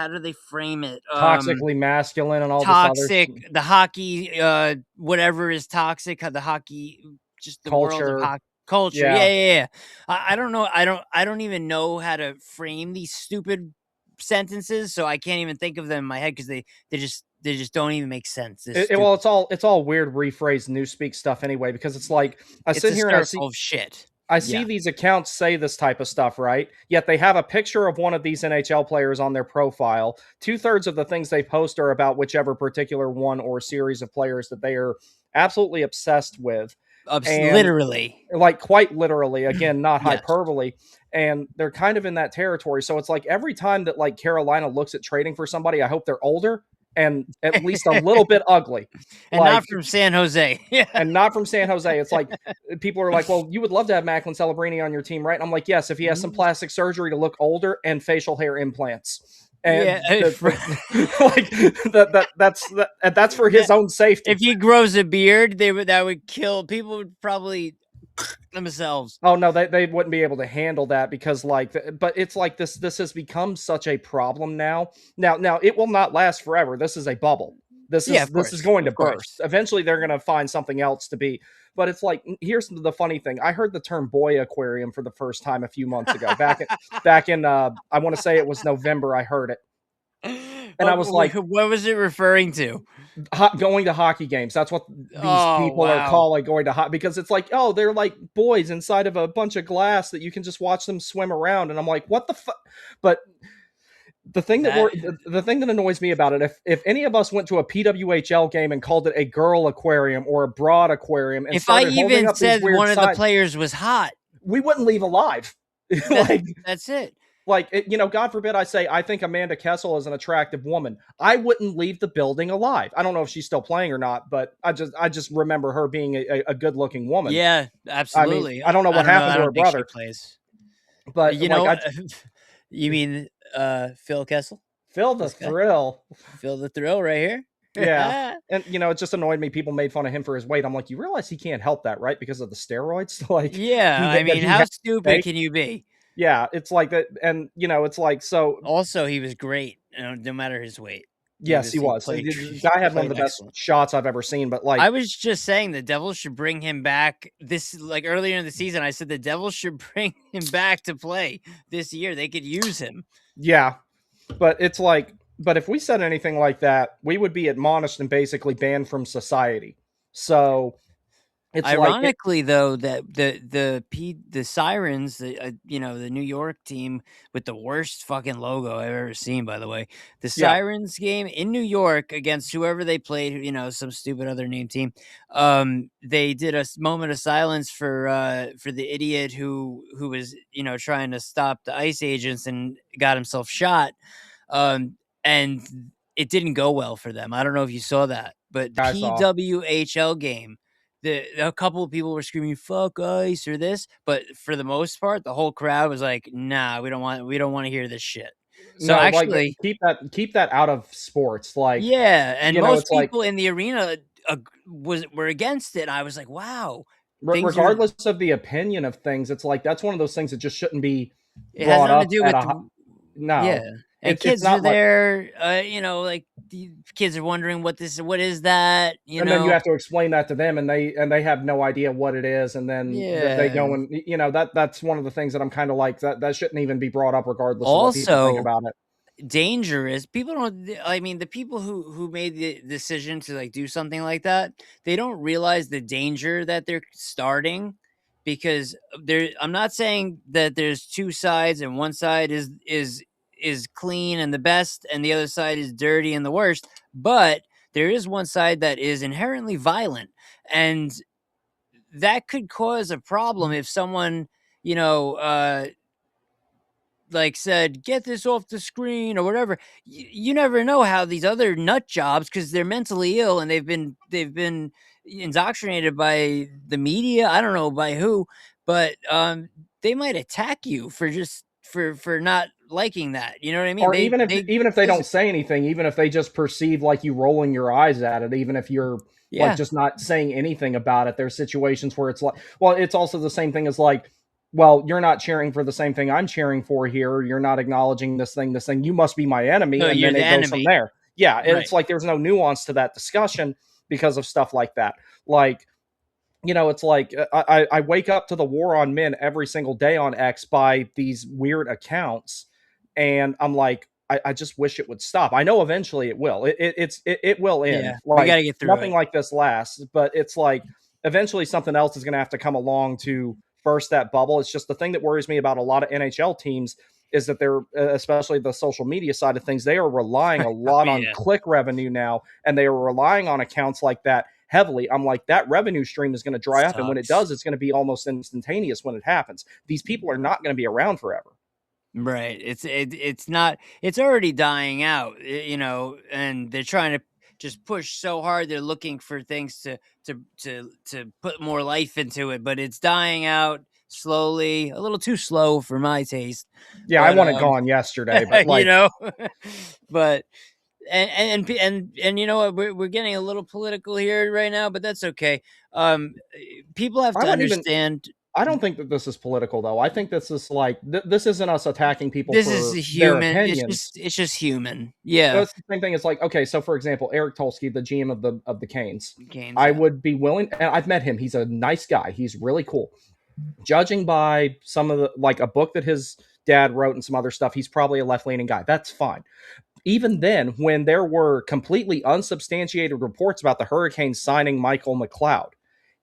do they frame it? Toxically masculine and all Toxic, this other the hockey, whatever is toxic, the hockey, just the world of culture. hockey culture. Yeah. Yeah. I don't know. I don't even know how to frame these stupid sentences, so I can't even think of them in my head because they just don't even make sense. Well, it's all weird rephrased newspeak stuff anyway, because it's like, I it's sit a here and circle of shit. I see these accounts say this type of stuff, right? Yet they have a picture of one of these NHL players on their profile. 2/3 of the things they post are about whichever particular one or series of players that they are absolutely obsessed with. Literally. Like, quite literally, again, not Yes. hyperbole. And they're kind of in that territory. So it's like, every time that, like, Carolina looks at trading for somebody, I hope they're older and at least a little bit ugly. And like, not from San Jose. and not from San Jose. It's like, people are like, well, you would love to have Macklin Celebrini on your team, right? And I'm like, yes, if he has some plastic surgery to look older and facial hair implants. And that's for his own safety. If he grows a beard, that would kill. People would probably themselves. Oh no, they wouldn't be able to handle that, because but it's like, this has become such a problem now. Now it will not last forever. This is a bubble. This is going to burst. Eventually they're going to find something else to be. But it's like, here's the funny thing. I heard the term boy aquarium for the first time a few months ago. Back in I want to say it was November I heard it. And I was like, what was it referring to? Going to hockey games. That's what these people are calling going to hockey, because it's like, oh, they're like boys inside of a bunch of glass that you can just watch them swim around. And I'm like, what the fuck? But the thing that annoys me about it, if any of us went to a PWHL game and called it a girl aquarium or a broad aquarium, and if I even said one of the signs, players was hot, we wouldn't leave alive. That's it. Like, God forbid I say, I think Amanda Kessel is an attractive woman. I wouldn't leave the building alive. I don't know if she's still playing or not, but I just remember her being a good-looking woman. Yeah, absolutely. I don't know what happened to her brother. Plays. But you mean Phil Kessel? Feel the This guy. thrill. Feel the thrill right here. Yeah. And, it just annoyed me. People made fun of him for his weight. I'm like, you realize he can't help that, right? Because of the steroids? Like, Yeah, I that mean, he how had to stupid take. can you be? Yeah, it's like that. And, it's like, so. Also, he was great, no matter his weight. Yes, he was. Played, The guy had one of the best excellent. shots I've ever seen. But, like, I was just saying the Devils should bring him back earlier in the season. I said the Devils should bring him back to play this year. They could use him. yeah. But it's like, but if we said anything like that, we would be admonished and basically banned from society. So it's ironically, though, that the Sirens, the New York team with the worst fucking logo I've ever seen, by the way, the Sirens game in New York against whoever they played, some stupid other name team, they did a moment of silence for the idiot who was trying to stop the ICE agents and got himself shot, and it didn't go well for them. I don't know if you saw that, but I saw. PWHL game. A couple of people were screaming "fuck ICE" or this, but for the most part, the whole crowd was like, "Nah, we don't want to hear this shit." So no, actually, like, keep that out of sports. Like, yeah, and most it's like, people in the arena were against it. I was like, "Wow." regardless of the opinion of things, it's like that's one of those things that just shouldn't be It has brought nothing up to do at with no. yeah. And It's kids not are there, like the kids are wondering what is that, and then you have to explain that to them, and they have no idea what it is, and then they go and that's one of the things that I'm kind of like that shouldn't even be brought up, regardless of what people think about it. Dangerous. People don't. I mean, the people who made the decision to like do something like that, they don't realize the danger that they're starting, because I'm not saying that there's two sides and one side is clean and the best and the other side is dirty and the worst, but there is one side that is inherently violent, and that could cause a problem if someone like said, get this off the screen or whatever. You never know how these other nut jobs, because they're mentally ill and they've been indoctrinated by the media. I don't know by who, but they might attack you for just for not liking that. You know what I mean? Or even if they don't say anything, even if they just perceive like you rolling your eyes at it, even if you're like just not saying anything about it, there's situations where it's like, well, it's also the same thing as like, well, you're not cheering for the same thing I'm cheering for here. You're not acknowledging this thing. You must be my enemy. No, and you're then the it goes from enemy. there. Yeah. And Right. it's like, there's no nuance to that discussion because of stuff like that. Like, it's like I wake up to the war on men every single day on X by these weird accounts. And I'm like, I just wish it would stop. I know eventually it will. It will end. Yeah, like, we got to get through nothing it. like this lasts, but it's like eventually something else is going to have to come along to burst that bubble. It's just the thing that worries me about a lot of NHL teams is that they're, especially the social media side of things, they are relying a lot on click revenue now, and they are relying on accounts like that heavily. I'm like, that revenue stream is going to dry up, and when it does, it's going to be almost instantaneous when it happens. These people are not going to be around forever. Right. It's not. It's already dying out. And they're trying to just push so hard. They're looking for things to put more life into it, but it's dying out slowly. A little too slow for my taste. Yeah, but, I want it gone yesterday, but like, but. And you know what, we're getting a little political here right now, but that's okay. People have to understand. I don't think that this is political, though. I think this is like this isn't us attacking people. This for is human. Their opinions. It's just human. Yeah. So it's the same thing. It's like, okay, so for example, Eric Tulsky, the GM of the Canes, I yeah. would be willing, and I've met him. He's a nice guy. He's really cool. Judging by some of the, like a book that his dad wrote and some other stuff, he's probably a left-leaning guy. That's fine. Even then, when there were completely unsubstantiated reports about the Hurricanes signing Michael McLeod,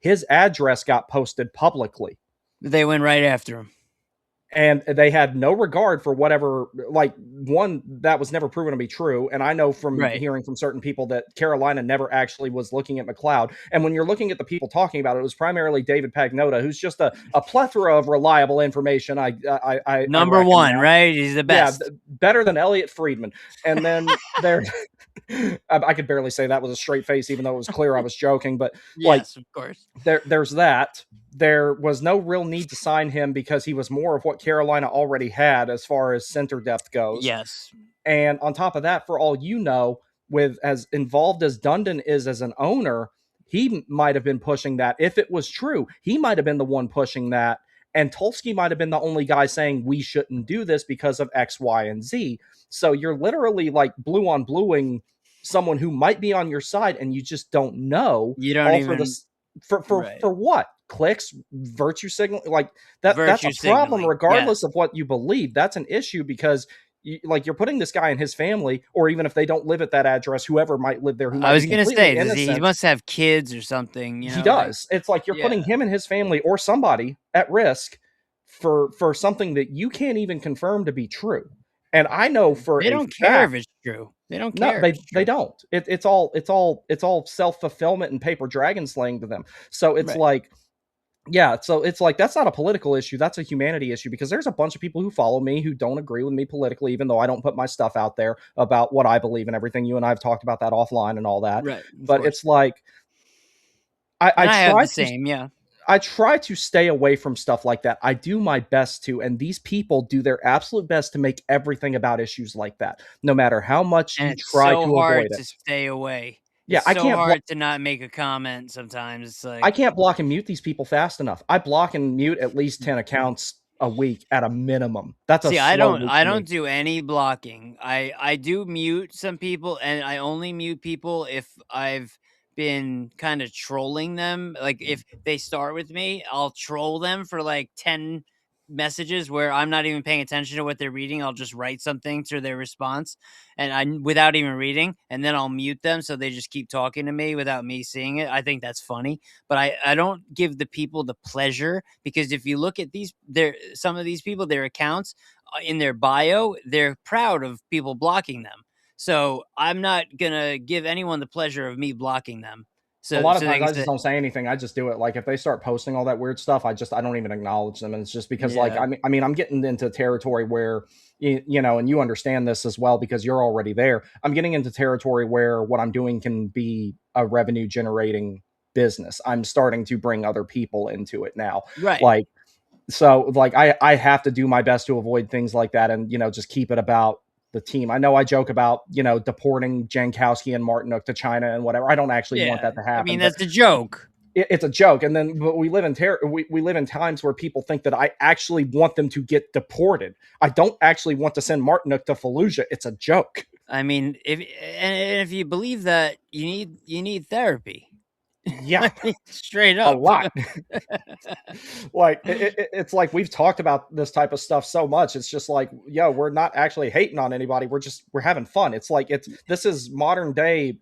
his address got posted publicly. They went right after him. And they had no regard for whatever, like, one, that was never proven to be true. And I know from hearing from certain people that Carolina never actually was looking at McLeod. And when you're looking at the people talking about it, it was primarily David Pagnotta, who's just a plethora of reliable information. Number one, right? He's the best. Yeah, better than Elliot Friedman. And then there, I could barely say that with a straight face, even though it was clear I was joking. But yes, of course, there's that. There was no real need to sign him because he was more of what Carolina already had as far as center depth goes. Yes. And on top of that, for all you know, with as involved as Dundon is as an owner, he might have been pushing that. If it was true, he might have been the one pushing that. And Tulsky might have been the only guy saying we shouldn't do this because of X, Y, and Z. So you're literally like blue on bluing someone who might be on your side, and you just don't know. You don't all even for this for right. what? Clicks, virtue signal, like that's Virtue a problem signaling, regardless of what you believe. That's an issue because you're putting this guy and his family, or even if they don't live at that address, whoever might live there, who might I was be gonna completely say, he innocent. must have kids or something. You know, He does. It's like you're putting yeah. him and his family or somebody at risk for something that you can't even confirm to be true. And I know for They a don't care if fact, it's true. They don't no, care. if it's they true. don't. It's all self-fulfillment and paper dragon slaying to them. So it's Right. like, yeah, so it's like that's not a political issue, that's a humanity issue, because there's a bunch of people who follow me who don't agree with me politically, even though I don't put my stuff out there about what I believe and everything. You and I have talked about that offline and all that. Right. Of But course. it's like And I have try the same, yeah. I try to stay away from stuff like that. I do my best to, and these people do their absolute best to make everything about issues like that, no matter how much And you it's try so to hard avoid to it. stay away. Yeah, It's so hard to not make a comment sometimes. It's like I can't block and mute these people fast enough. I block and mute at least 10 accounts a week at a minimum. That's a See, slow week I for me. don't do any blocking. I do mute some people, and I only mute people if I've been kind of trolling them. Like if they start with me, I'll troll them for like 10 messages where I'm not even paying attention to what they're reading. I'll just write something to their response and I without even reading, and then I'll mute them so they just keep talking to me without me seeing it. I think that's funny, but I don't give the people the pleasure, because if you look at some of these people, their accounts in their bio, they're proud of people blocking them. So I'm not gonna give anyone the pleasure of me blocking them. A So lot of they times can I just say, don't say anything. I just do it. Like if they start posting all that weird stuff, I don't even acknowledge them. And it's just because like yeah, I mean I'm getting into territory where you know, and you understand this as well because you're already there. I'm getting into territory where what I'm doing can be a revenue generating business. I'm starting to bring other people into it now. right. Like so like I have to do my best to avoid things like that and you know just keep it about the team. I know I joke about, you know, deporting Jankowski and Martinuk to China and whatever. I don't actually want Yeah, that to I happen, mean but that's a joke. it's a joke. And then but we live in we live in times where people think that I actually want them to get deported. I don't actually want to send Martinuk to Fallujah. It's a joke. I mean, if you believe that, you need therapy. Yeah, I mean, straight a up. lot. Like it's like we've talked about this type of stuff so much. It's just like, yo, we're not actually hating on anybody. We're having fun. It's like this is modern day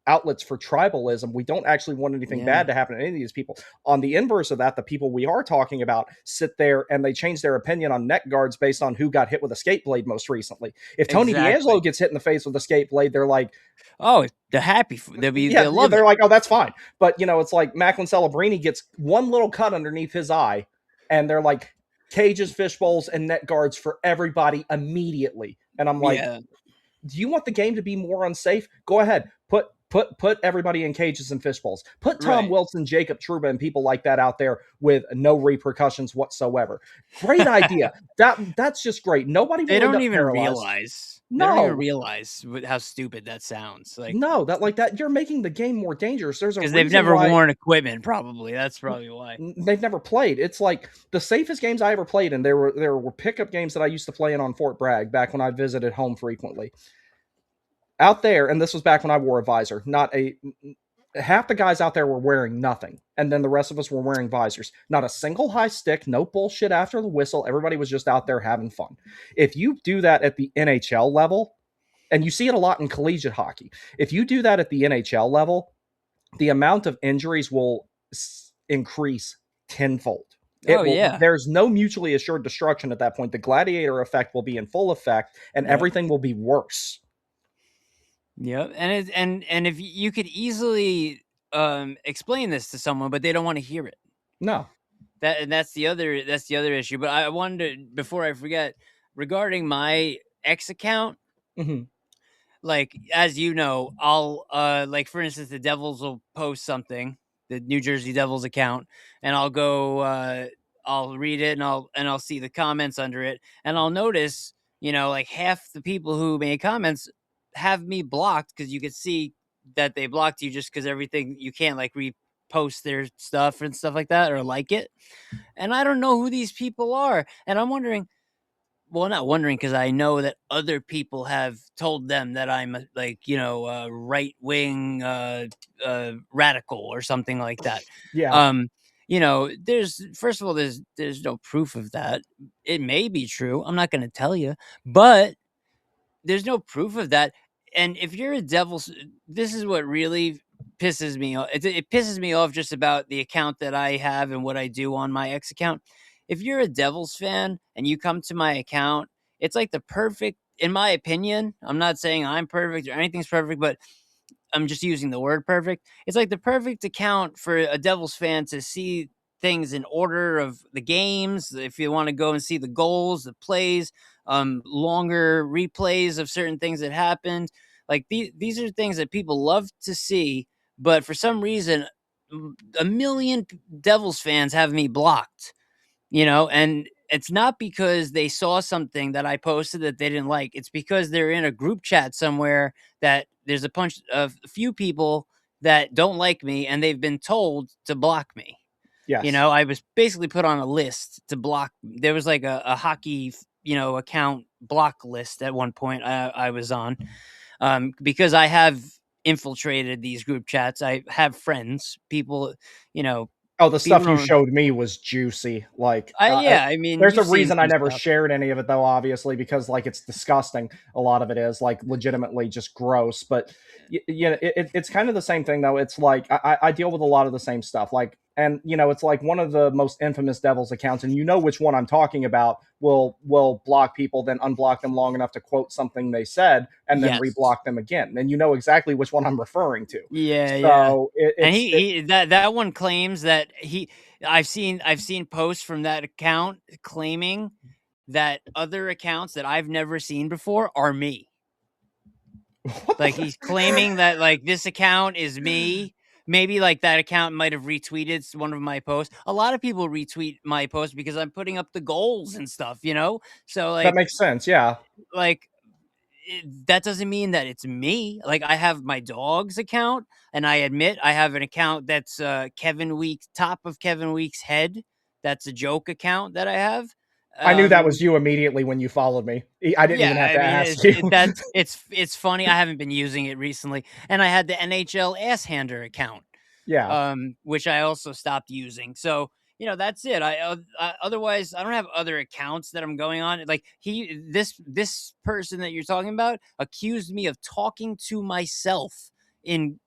outlets for tribalism. We don't actually want anything Yeah, bad to happen to any of these people. On the inverse of that, the people we are talking about sit there and they change their opinion on neck guards based on who got hit with a skate blade most recently. If Tony exactly. D'Angelo gets hit in the face with a skate blade, they're like, Oh, they're happy. yeah, They'll love they're it. like, oh, that's fine. But you know, it's like Macklin Celebrini gets one little cut underneath his eye, and they're like cages, fish bowls, and net guards for everybody immediately. And I'm like, Yeah, do you want the game to be more unsafe? Go ahead, put everybody in cages and fish bowls. Put Tom right. Wilson, Jacob Truba, and people like that out there with no repercussions whatsoever. Great idea. That's just great. Nobody They will end don't up even paralyzed. realize. They don't even No, realize how stupid that sounds. Like no, that like that. You're making the game more dangerous. There's a because they've reason never why worn equipment. Probably that's probably why. they've never played. It's like the safest games I ever played, and there were pickup games that I used to play in on Fort Bragg back when I visited home frequently. Out there, and this was back when I wore a visor. Not a half the guys out there were wearing nothing, and then the rest of us were wearing visors. Not a single high stick, no bullshit after the whistle. Everybody was just out there having fun. If you do that at the NHL level, and you see it a lot in collegiate hockey, if you do that at the NHL level, the amount of injuries will increase tenfold. Oh yeah. There's no mutually assured destruction at that point. The gladiator effect will be in full effect and Yep. everything will be worse. Yep. And if you could easily explain this to someone, but they don't want to hear it. No. That's the other issue. But I wanted to, before I forget, regarding my X account, Mm-hmm. like as you know, I'll like for instance, the Devils will post something, the New Jersey Devils account, and I'll go I'll read it and I'll see the comments under it, and I'll notice like half the people who made comments have me blocked because you could see that they blocked you just because everything you can't like repost their stuff and stuff like that or like it. And I don't know who these people are. And I'm wondering, well, not wondering because I know that other people have told them that I'm a right wing radical or something like that. Yeah. There's first of all, there's no proof of that. It may be true. I'm not going to tell you, but there's no proof of that. And if you're a Devils, this is what really pisses me off. It pisses me off just about the account that I have and what I do on my X account. If you're a Devils fan and you come to my account, it's like the perfect, in my opinion. I'm not saying I'm perfect or anything's perfect, but I'm just using the word perfect. It's like the perfect account for a Devils fan to see things in order of the games. If you want to go and see the goals, the plays, longer replays of certain things that happened. Like these are things that people love to see, but for some reason, a million Devils fans have me blocked. And it's not because they saw something that I posted that they didn't like. It's because they're in a group chat somewhere that there's a few people that don't like me and they've been told to block me. Yes. I was basically put on a list to block. There was like a hockey, account block list at one point I was on because I have infiltrated these group chats. I have friends, people, you know, Oh, the people stuff you don't. showed me was juicy. Like, Yeah, I mean, there's a you've seen reason I some never stuff. shared any of it, though, obviously, because like it's disgusting. A lot of it is like legitimately just gross. But it's kind of the same thing, though. It's like I deal with a lot of the same stuff. Like, and it's like one of the most infamous Devils accounts, and you know which one I'm talking about. Will block people, then unblock them long enough to quote something they said, and then Yes. reblock them again. And you know exactly which one I'm referring to. Yeah, yeah. So And it's it, that one claims that I've seen posts from that account claiming that other accounts that I've never seen before are me. what the Like he's claiming that like this account is me. Maybe like that account might have retweeted one of my posts. A lot of people retweet my posts because I'm putting up the goals and stuff. So That makes sense. Yeah. like that doesn't mean that it's me. Like I have my dog's account, and I admit I have an account that's Kevin Weeks, top of Kevin Weeks' head. That's a joke account that I have. I knew that Um, was you immediately when you followed me. I didn't even yeah, have I to mean ask you. it's funny. I haven't been using it recently, and I had the NHL ass hander account, Yeah. which I also stopped using. So that's it. Otherwise I don't have other accounts that I'm going on. Like this person that you're talking about accused me of talking to myself in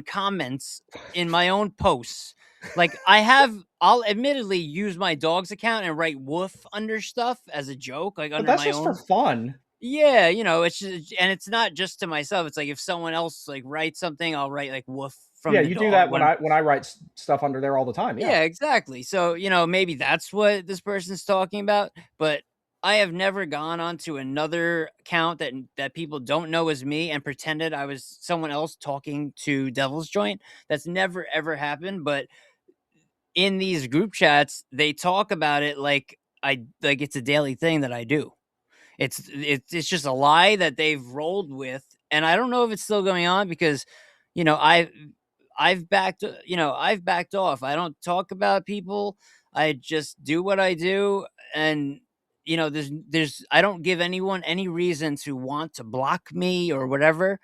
comments in my own posts. Like I'll admittedly use my dog's account and write woof under stuff as a joke, like But under that's my just for own. fun. Yeah, it's just, and it's not just to myself. It's like if someone else like writes something, I'll write like woof Yeah, from the you do dog that when when. I write stuff under there all the time. Yeah. Yeah, exactly. So, maybe that's what this person's talking about, but I have never gone onto another account that people don't know as me and pretended I was someone else talking to Devil's Joint. That's never ever happened, but in these group chats, they talk about it like it's a daily thing that I do. It's just a lie that they've rolled with, and I don't know if it's still going on because, you know, I I've backed off. I don't talk about people. I just do what I do, and there's I don't give anyone any reason to want to block me or whatever,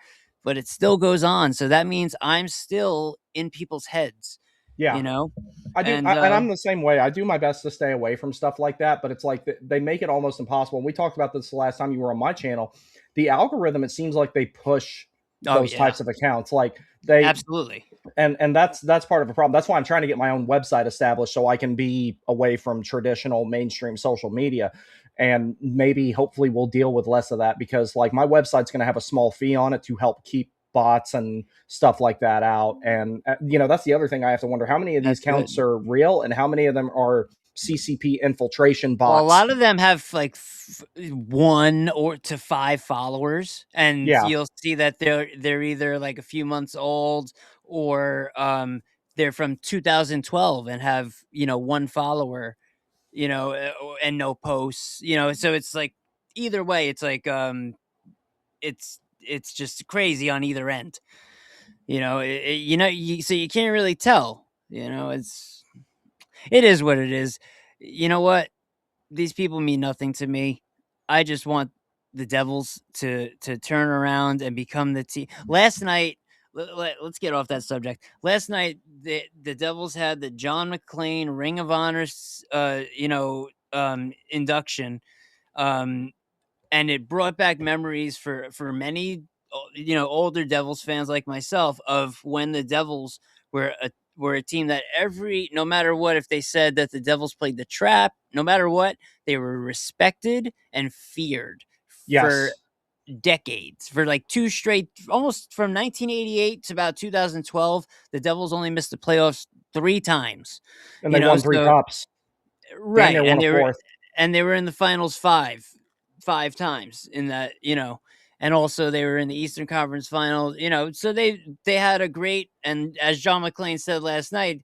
but it still goes on. So that means I'm still in people's heads, Yeah. you know, I do, and and I'm the same way. I do my best to stay away from stuff like that, but it's like they make it almost impossible. And we talked about this the last time you were on my channel. The algorithm, it seems like they push oh those yeah, types of accounts. Like they absolutely. and that's part of a problem. That's why I'm trying to get my own website established so I can be away from traditional mainstream social media. And maybe hopefully we'll deal with less of that because like my website's going to have a small fee on it to help keep bots and stuff like that out. And that's the other thing I have to wonder how many of these That's counts good. are real and how many of them are CCP infiltration Well, a bots. lot of them have like 1 or to 5 followers, and Yeah. you'll see that they're either like a few months old or they're from 2012 and have 1 follower, and no posts. So it's like either way, it's like it's just crazy on either end. So you can't really tell. It is what it is. You know what? These people mean nothing to me. I just want the Devils to turn around and become the team. Last night, let's get off that subject. Last night, the Devils had the John McClane Ring of Honor, induction, um, and it brought back memories for many, older Devils fans like myself of when the Devils were a team that no matter what, if they said that the Devils played the trap, no matter what, they were respected and feared for Yes. decades, for like two straight, almost from 1988 to about 2012. The Devils only missed the playoffs 3 times. And they won 3 So cups. Damn right, near won a fourth. and they were in the finals five times in that, and also they were in the Eastern Conference Finals, so they had a great, and as John McClane said last night,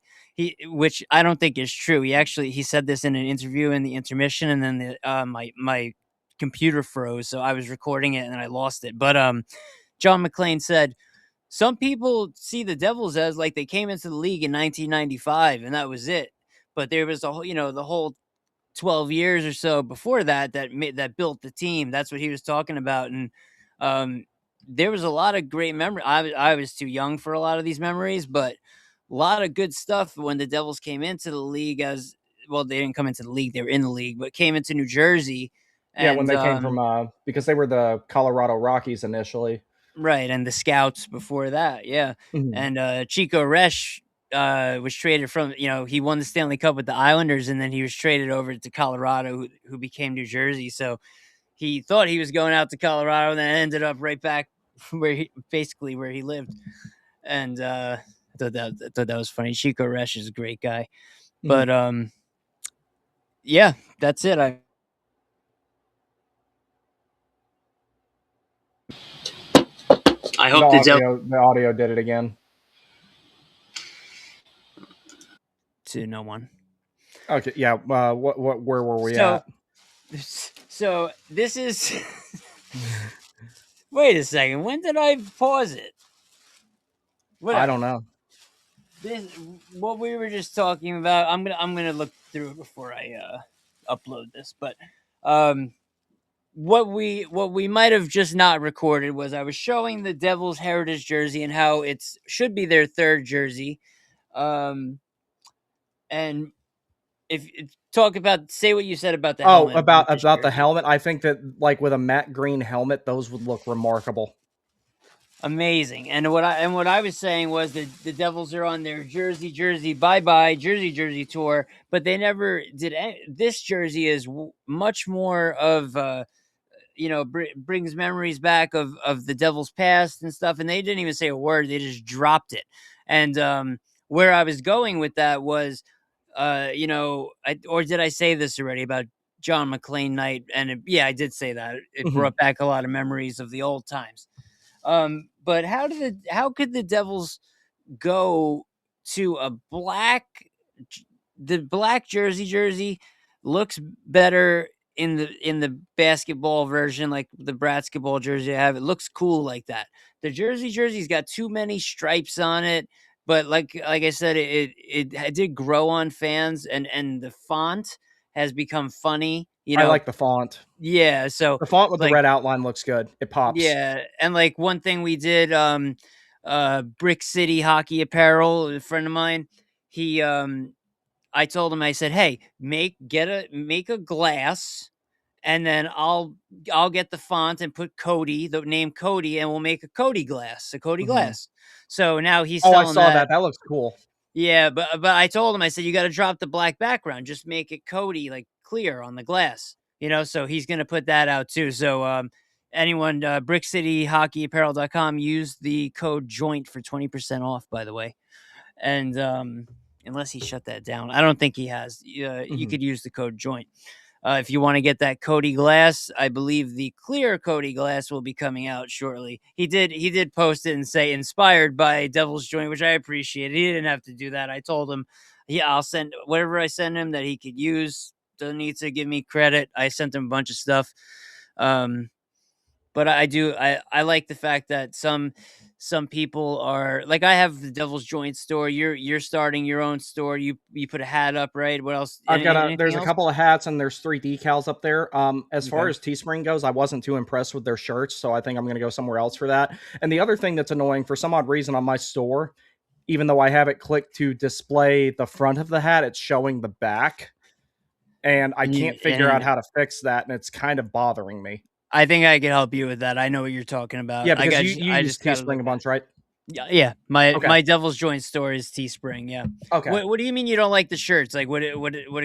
which I don't think is true. He said this in an interview in the intermission, and then my computer froze, so I was recording it and I lost it. But John McClane said some people see the Devils as like they came into the league in 1995 and that was it. But there was the whole 12 years or so before that built the team. That's what he was talking about. And there was a lot of great memory. I was too young for a lot of these memories, but a lot of good stuff when the Devils came into the league. As well, they didn't come into the league, they were in the league, but came into New Jersey. Yeah, when And they came from because they were the Colorado Rockies initially. right, and the scouts before that, yeah. Mhm. And Chico Resch was traded from, he won the Stanley Cup with the Islanders, and then he was traded over to Colorado, who became New Jersey. So he thought he was going out to Colorado, and then ended up right back where he lived. And I thought that was funny. Chico Resch is a great guy, Mhm. but yeah, that's it. I hope the Devils. The audio did it again. To no one. Okay, yeah. Where were we So, at? so this is. Wait a second. When did I pause it? I don't know. What we were just talking about. I'm gonna look through it before I upload this. But what we might have just not recorded was I was showing the Devils heritage jersey and how it should be their third jersey. And if say what you said about the helmet. About the helmet. I think that like with a matte green helmet, those would look remarkable. Amazing. And what I was saying was that the Devils are on their jersey bye jersey tour, but they never did. This jersey is much more of brings memories back of the Devils past and stuff, and they didn't even say a word. They just dropped it. And where I was going with that was or did I say this already about John McClane night? And yeah, I did say that. It brought back a lot of memories of the old times. But how could the Devils go to the black jersey looks better in the basketball version, like the basketball jersey I have. It looks cool like that. The jersey's got too many stripes on it, but like I said, it did grow on fans, and the font has become funny. I like the font. Yeah, so The font with the like, red outline looks good. It pops. yeah, and like one thing we did, Brick City Hockey Apparel, a friend of mine, I told him, I said, "Hey, make a glass, and then I'll get the font and put Cody, the name Cody, and we'll make a Cody glass." So now he's Oh, I selling saw that. that. That looks cool. Yeah, but I told him, I said, you got to drop the black background, just make it Cody, like clear on the glass, so he's going to put that out too. So anyone, brickcityhockeyapparel.com, use the code joint for 20% off, by the way. And unless he shut that down, I don't think he has. You could use the code joint. If you want to get that Cody glass, I believe the clear Cody glass will be coming out shortly. He did post it and say inspired by Devil's Joint, which I appreciate. He didn't have to do that. I told him, yeah, I'll send whatever I send him that he could use. Doesn't need to give me credit. I sent him a bunch of stuff. But I like the fact that some people are like, I have the Devil's Joint store. You're starting your own store. You put a hat up, right? What else? There's Anything a else? couple of hats and there's 3 decals up there. As far Okay. as Teespring goes, I wasn't too impressed with their shirts, so I think I'm going to go somewhere else for that. And the other thing that's annoying, for some odd reason on my store, even though I have it clicked to display the front of the hat, it's showing the back. And I can't figure out And how to fix that, and it's kind of bothering me. I think I can help you with that. I know what you're talking Yeah, about. because you I use just gotta Teespring look a at bunch, right? yeah. My Okay. Devil's Joint store is Teespring. Yeah. Okay. What do you mean you don't like the shirts? Like what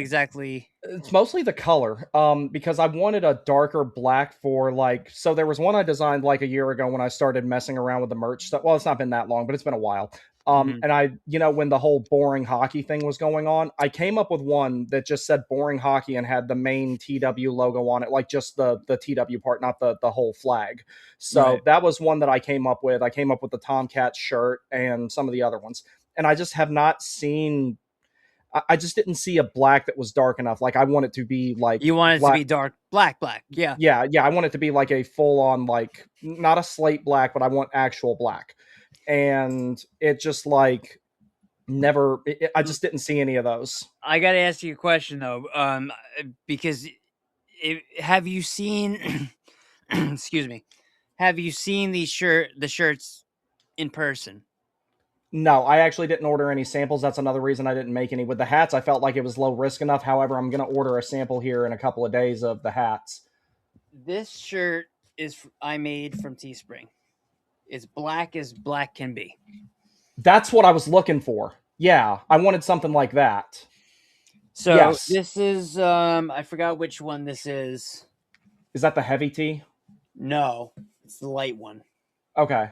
exactly? It's mostly the color, because I wanted a darker black for, like, so there was one I designed like a year ago when I started messing around with the merch stuff. Well, it's not been that long, but it's been a while. Mhm. And when the whole boring hockey thing was going on, I came up with one that just said boring hockey and had the main TW logo on it, like just the TW part, not the whole flag. So Right. that was one that I came up with. I came up with the Tomcat shirt and some of the other ones. And I just have not seen I just didn't see a black that was dark enough. Like, I want it to be like You want it to black. be dark black. Yeah. Yeah, yeah. I want it to be like a full on, like, not a slate black, but I want actual black. And it just like never. I just didn't see any of those. I got to ask you a question though, because have you seen? Excuse me. Have you seen the shirts in person? No, I actually didn't order any samples. That's another reason I didn't make any. With the hats, I felt like it was low risk enough. However, I'm going to order a sample here in a couple of days of the hats. This shirt I made from Teespring. It's black as black can be. That's what I was looking for. Yeah, I wanted something like that. So Yes. this is I forgot which one this is. Is that the heavy tee? No, it's the light one. Okay.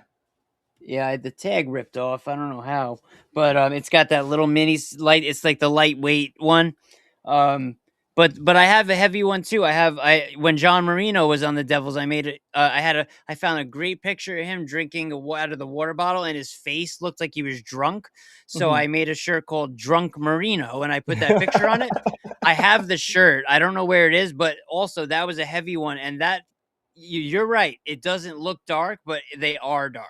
Yeah, I had the tag ripped off. I don't know how, but it's got that little mini light. It's like the lightweight one. But I have a heavy one too. When John Marino was on the Devils, I made it. I found a great picture of him drinking out of the water bottle, and his face looked like he was drunk. So I made a shirt called Drunk Marino, and I put that picture on it. I have the shirt. I don't know where it is, but also that was a heavy one, and that you're right. It doesn't look dark, but they are dark.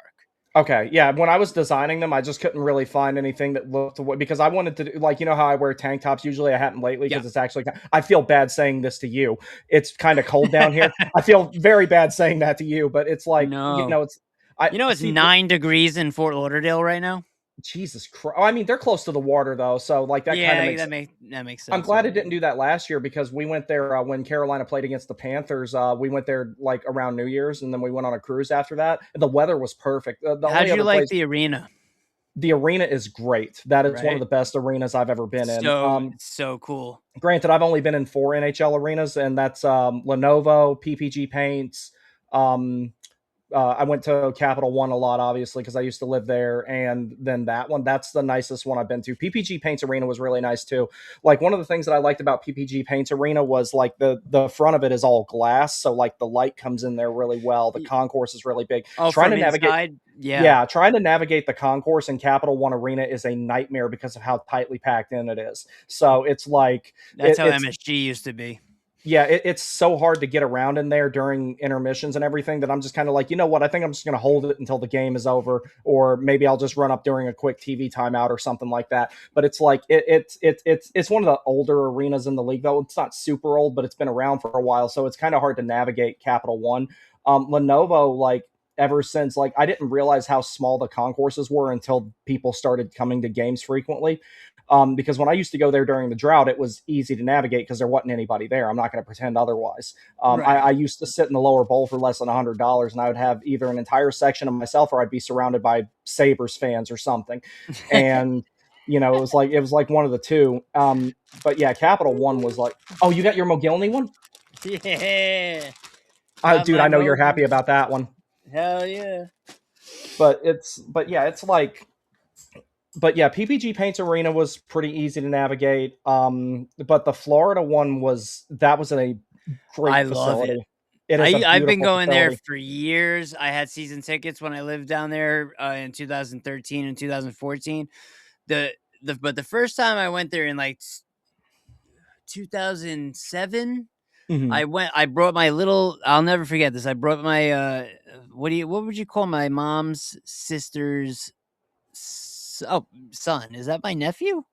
Okay, yeah. When I was designing them, I just couldn't really find anything that looked because I wanted to do, like, how I wear tank tops usually. I hadn't lately because it's actually. I feel bad saying this to you. It's kind of cold down here. I feel very bad saying that to you, but it's like No. it's. It's 9 degrees in Fort Lauderdale right now. Jesus Christ! I mean, they're close to the water though, so like that kind of makes. That makes sense. I'm glad it didn't do that last year because we went there when Carolina played against the Panthers. We went there like around New Year's, and then we went on a cruise after that. The weather was perfect. How'd you like the arena? The arena is great. That is one of the best arenas I've ever been in. So cool. Granted, I've only been in 4 NHL arenas, and that's Lenovo, PPG Paints. I went to Capital One a lot, obviously, because I used to live there. And then that one, that's the nicest one I've been to. PPG Paints Arena was really nice too. Like, one of the things that I liked about PPG Paints Arena was like the front of it is all glass. So like the light comes in there really well. The concourse is really big. Oh, trying from to navigate, inside? Yeah. trying to navigate the concourse in Capital One Arena is a nightmare because of how tightly packed in it is. So it's like, that's how MSG used to be. Yeah, it's so hard to get around in there during intermissions and everything that I'm just kind of like, you know what? I think I'm just going to hold it until the game is over, or maybe I'll just run up during a quick TV timeout or something like that. But it's like it's one of the older arenas in the league, though. It's not super old, but it's been around for a while, so it's kind of hard to navigate Capital One. Lenovo, like, ever since, like, I didn't realize how small the concourses were until people started coming to games frequently. Because when I used to go there during the drought, it was easy to navigate because there wasn't anybody there. I'm not going to pretend otherwise. Right. I used to sit in the lower bowl for less than $100, and I would have either an entire section of myself or I'd be surrounded by Sabres fans or something. And it was like one of the two. But yeah, Capital One was like, oh, you got your Mogilny one? Yeah. Dude, I know you're happy about that one. Hell yeah. But PPG Paints Arena was pretty easy to navigate. But the Florida one was a great facility. I've been going there for years. I had season tickets when I lived down there in 2013 and 2014. But the first time I went there in like 2007, I brought my little, I'll never forget this. I brought my, what would you call my mom's sister's, son? Is that my nephew?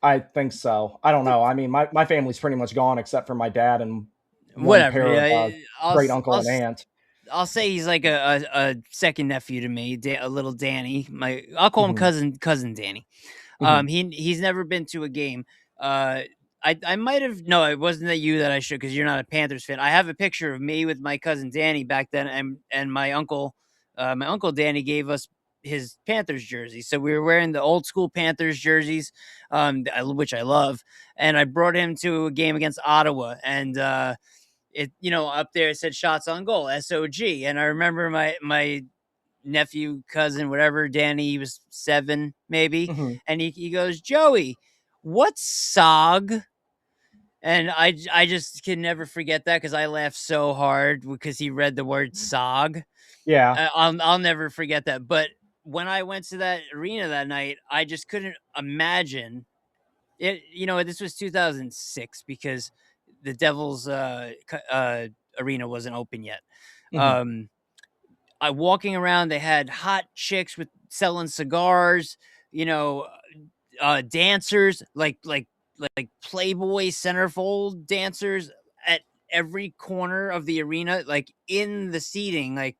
I think so. I don't know. I mean, my family's pretty much gone except for my dad and one Whatever. pair of Yeah. great uncle and aunt. I'll say he's like a second nephew to me, a little Danny. I'll call him cousin Danny. He's never been to a game. I might have, no, it wasn't that you that I should, because you're not a Panthers fan. I have a picture of me with my cousin Danny back then, and my uncle Danny gave us his Panthers jersey. So we were wearing the old school Panthers jerseys, which I love. And I brought him to a game against Ottawa, and it, up there it said shots on goal, SOG. And I remember my nephew, cousin, whatever, Danny, he was 7 maybe, and he goes, Joey, what's SOG? And I just can never forget that, because I laughed so hard because he read the word SOG. Yeah. I'll never forget that. But when I went to that arena that night, I just couldn't imagine it. This was 2006, because the Devils arena wasn't open yet. I walking around, they had hot chicks with selling cigars, dancers, like Playboy centerfold dancers at every corner of the arena, like in the seating, like,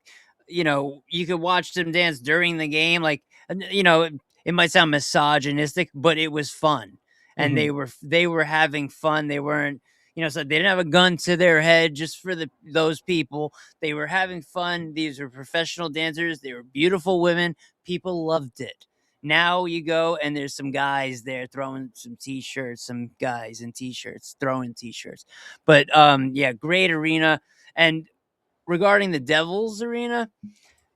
you could watch them dance during the game. Like, it might sound misogynistic, but it was fun. And they were having fun. They weren't, so they didn't have a gun to their head just for those people. They were having fun. These were professional dancers. They were beautiful women. People loved it. Now you go and there's some guys there throwing some t-shirts, some guys in t-shirts throwing t-shirts. But yeah, great arena. And regarding the Devils arena,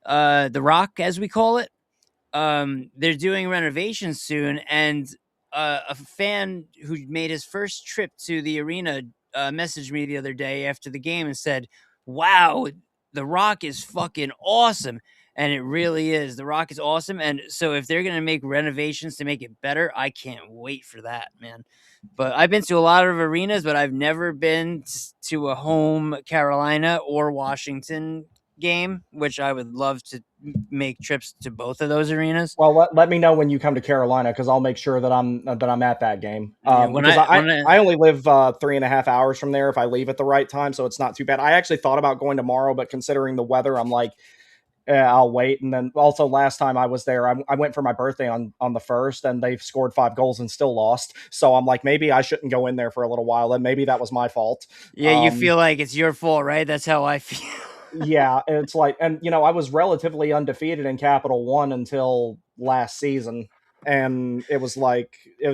the Rock, as we call it, they're doing renovations soon, and a fan who made his first trip to the arena messaged me the other day after the game and said, wow, the Rock is fucking awesome. And it really is. The Rock is awesome. And so if they're going to make renovations to make it better, I can't wait for that, man. But I've been to a lot of arenas, but I've never been to a home Carolina or Washington game, which I would love to make trips to both of those arenas. Well, let me know when you come to Carolina, because I'll make sure that I'm at that game. Because I only live 3.5 hours from there if I leave at the right time, so it's not too bad. I actually thought about going tomorrow, but considering the weather, I'm like, I'll wait. And then also last time I was there, I went for my birthday on the 1st, and they've scored 5 goals and still lost. So I'm like, maybe I shouldn't go in there for a little while, and maybe that was my fault. Yeah, you feel like it's your fault, right? That's how I feel. Yeah, it's like, and I was relatively undefeated in Capital One until last season, and it was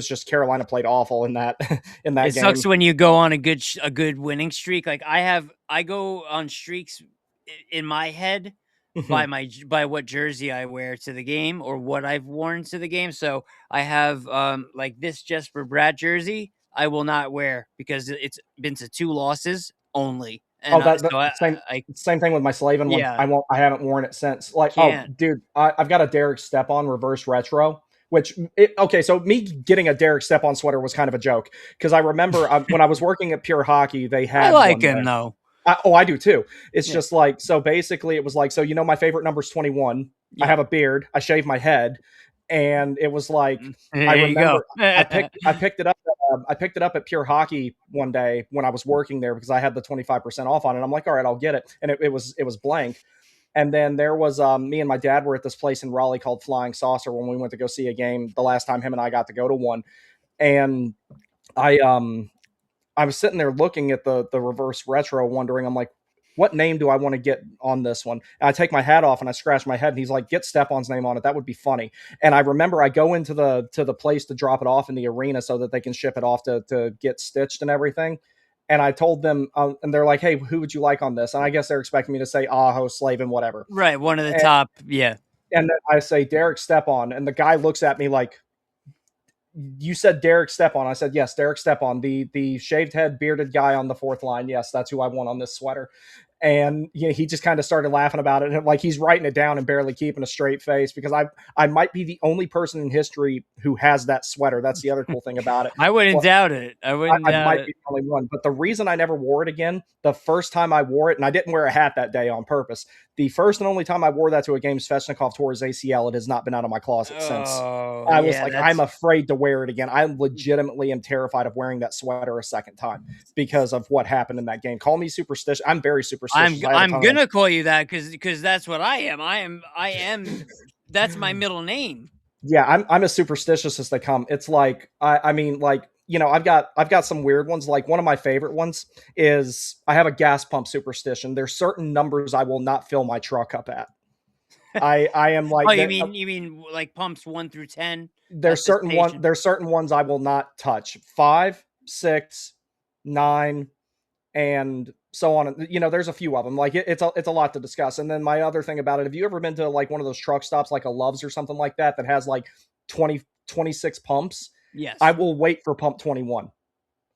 just Carolina played awful in that in that game. It sucks when you go on a good winning streak. Like I go on streaks in my head by what jersey I wear to the game or what I've worn to the game. So I have like this Jesper Bratt jersey I will not wear because it's been to 2 losses only. And same thing with my Slavin one. I haven't worn it since. Like, oh, dude, I've got a Derek Stepan reverse retro. So me getting a Derek Stepan sweater was kind of a joke, because I remember when I was working at Pure Hockey, they had. I like him though. I do too. It's just like, so basically it was like, so my favorite number is 21. Yeah. I have a beard. I shave my head. And it was like, I remember I picked it up. I picked it up at Pure Hockey one day when I was working there because I had the 25% off on it. I'm like, all right, I'll get it. And it was blank. And then there was me and my dad were at this place in Raleigh called Flying Saucer when we went to go see a game the last time him and I got to go to one. And I was sitting there looking at the reverse retro, wondering, I'm like, what name do I want to get on this one? And I take my hat off and I scratch my head, and he's like, get Stepan's name on it. That would be funny. And I remember I go into the place to drop it off in the arena so that they can ship it off to get stitched and everything. And I told them, and they're like, hey, who would you like on this? And I guess they're expecting me to say Aho, Slavin, whatever. Right. One of the top. Yeah. And then I say Derek Stepan, and the guy looks at me like, you said Derek Stepan. I said, yes, Derek Stepan, the shaved head, bearded guy on the 4th line. Yes, that's who I want on this sweater. And he just kind of started laughing about it, and like he's writing it down and barely keeping a straight face, because I might be the only person in history who has that sweater. That's the other cool thing about it. I wouldn't doubt it. I might be the only one, but the reason I never wore it again, the first time I wore it, and I didn't wear a hat that day on purpose, the first and only time I wore that to a game, Svechnikov tore his ACL. It has not been out of my closet since. I was like, I'm afraid to wear it again. I legitimately am terrified of wearing that sweater a second time because of what happened in that game. Call me superstitious. I'm very superstitious. I'm gonna call you that because that's what I am. I am. That's my middle name. Yeah, I'm as superstitious as they come. It's like I mean, like, I've got some weird ones. Like, one of my favorite ones is I have a gas pump superstition. There's certain numbers I will not fill my truck up at. I am like. Oh, you mean like pumps 1 through 10? There's certain ones I will not touch. 5, 6, 9, and so on. There's a few of them. Like, it's a lot to discuss. And then my other thing about it, have you ever been to like one of those truck stops, like a Love's or something like that has like 26 pumps? Yes. I will wait for pump 21.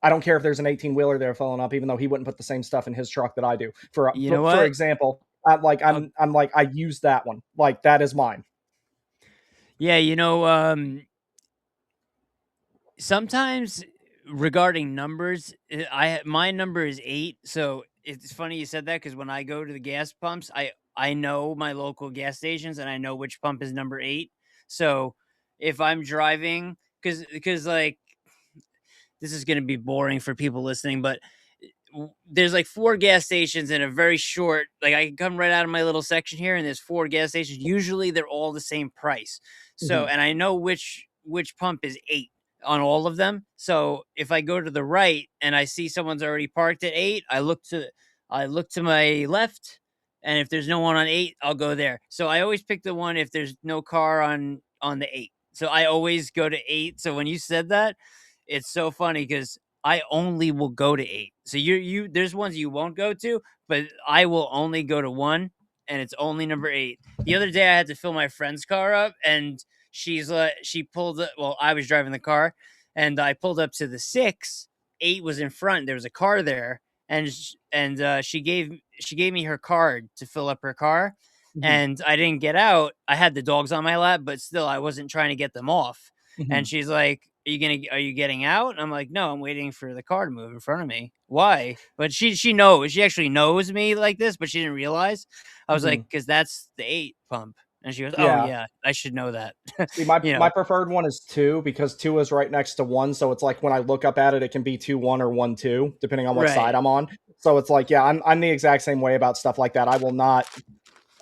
I don't care if there's an 18-wheeler there filling up, even though he wouldn't put the same stuff in his truck that I do. For example, I'm like, I use that one. Like, that is mine. Yeah, sometimes regarding numbers, my number is 8. So it's funny you said that, because when I go to the gas pumps, I know my local gas stations and I know which pump is number 8. So if I'm driving, because like, this is going to be boring for people listening, but there's like 4 gas stations in a very short, like, I can come right out of my little section here and there's 4 gas stations. Usually they're all the same price. So, and I know which pump is 8 on all of them. So if I go to the right and I see someone's already parked at 8, I look to my left, and if there's no one on 8, I'll go there. So I always pick the one if there's no car on the 8. So I always go to 8. So when you said that, it's so funny because I only will go to 8. So there's ones you won't go to, but I will only go to 1, and it's only number 8. The other day I had to fill my friend's car up, and she pulled up. Well, I was driving the car, and I pulled up to the 6. 8 was in front. There was a car there, and she gave me her card to fill up her car, and I didn't get out. I had the dogs on my lap, but still, I wasn't trying to get them off. And she's like, are you getting out? And I'm like, no, I'm waiting for the car to move in front of me. Why? But she knows. She actually knows me like this, but she didn't realize. I was like, because that's the 8 pump. And she goes, oh, yeah, I should know that. See, my preferred one is 2, because 2 is right next to 1. So it's like when I look up at it, it can be 2-1 or 1-2, depending on what side I'm on. So it's like, yeah, I'm the exact same way about stuff like that. I will not.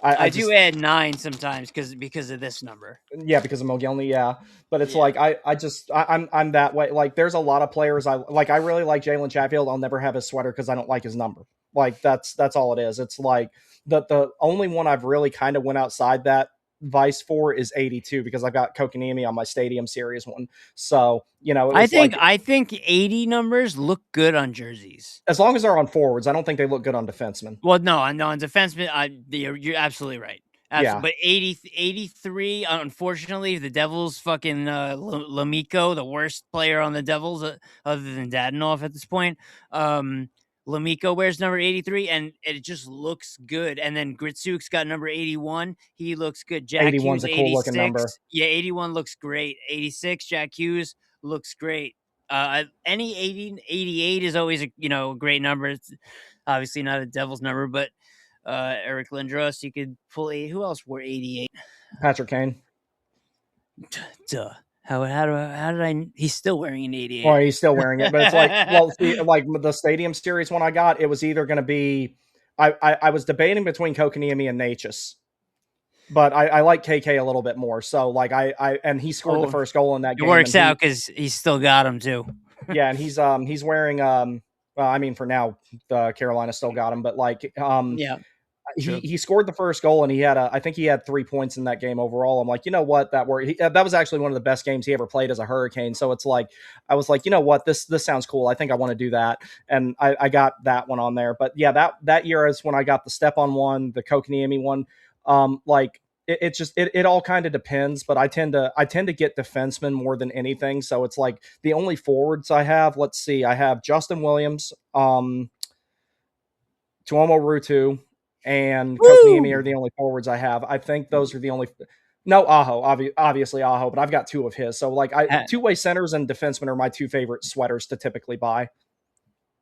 I do add 9 sometimes because of this number. Yeah, because of Mogilny, yeah. But it's like I'm that way. Like, there's a lot of players I really like Jalen Chatfield. I'll never have his sweater because I don't like his number. Like, that's all it is. It's like the only one I've really kind of went outside that vice for is 82, because I've got Kokanemi on my Stadium Series one. So, I think 80 numbers look good on jerseys. As long as they're on forwards, I don't think they look good on defensemen. Well, no, on defensemen, you're absolutely right. Yeah. But 83, unfortunately, the Devils fucking Lamico, the worst player on the Devils, other than Dadonov at this point. Lamico wears number 83, and it just looks good. And then Gritsuk's got number 81. He looks good. Jack 81's Hughes, a cool looking number. Yeah, 81 looks great. 86, Jack Hughes looks great. Any 88 is always a great number. It's obviously not a Devils number, but Eric Lindros, you could pull 8. Who else wore 88? Patrick Kane. Duh. How did I? He's still wearing an 88. Well, he's still wearing it, but it's like, well, see, like the Stadium Series one I got, it was either going to be, I was debating between Kokanemi and Natchez, but I like KK a little bit more. So like and he scored the first goal in that game. It works out because he's still got him too. Yeah, and he's wearing I mean, for now, the Carolina still got him, but like yeah. He scored the first goal, and I think he had 3 points in that game overall. I'm like, you know what, that was actually one of the best games he ever played as a Hurricane. So it's like, I was like, you know what, this sounds cool. I think I want to do that, and I got that one on there. But yeah, that year is when I got the Stepan one, the Kokanemi one. Like it all kind of depends, but I tend to get defensemen more than anything. So it's like the only forwards I have. Let's see, I have Justin Williams. Tuomo Rutu and Woo! Kokaniemi are the only forwards I have. I think those are the only. No, Aho, obviously Aho, but I've got 2 of his. So like, two-way centers and defensemen are my 2 favorite sweaters to typically buy.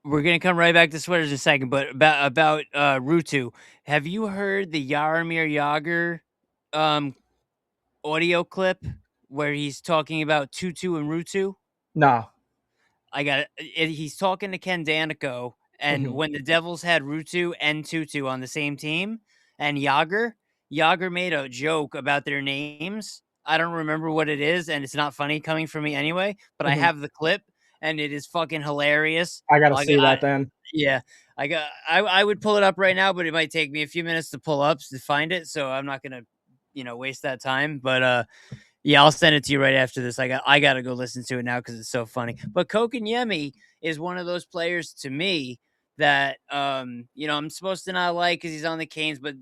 We're gonna come right back to sweaters in a second, but about Rutu, have you heard the Jaromir Jagr audio clip where he's talking about Tutu and Rutu? Nah. I got it. He's talking to Ken Danico, and when the Devils had Rutu and Tutu on the same team, and Jagr made a joke about their names. I don't remember what it is, and it's not funny coming from me anyway. But I have the clip, and it is fucking hilarious. I gotta see that then. Yeah, I would pull it up right now, but it might take me a few minutes to pull up to find it, so I'm not gonna, waste that time. But yeah, I'll send it to you right after this. I gotta go listen to it now because it's so funny. But Kokaniemi is one of those players to me that I'm supposed to not like because he's on the Canes, but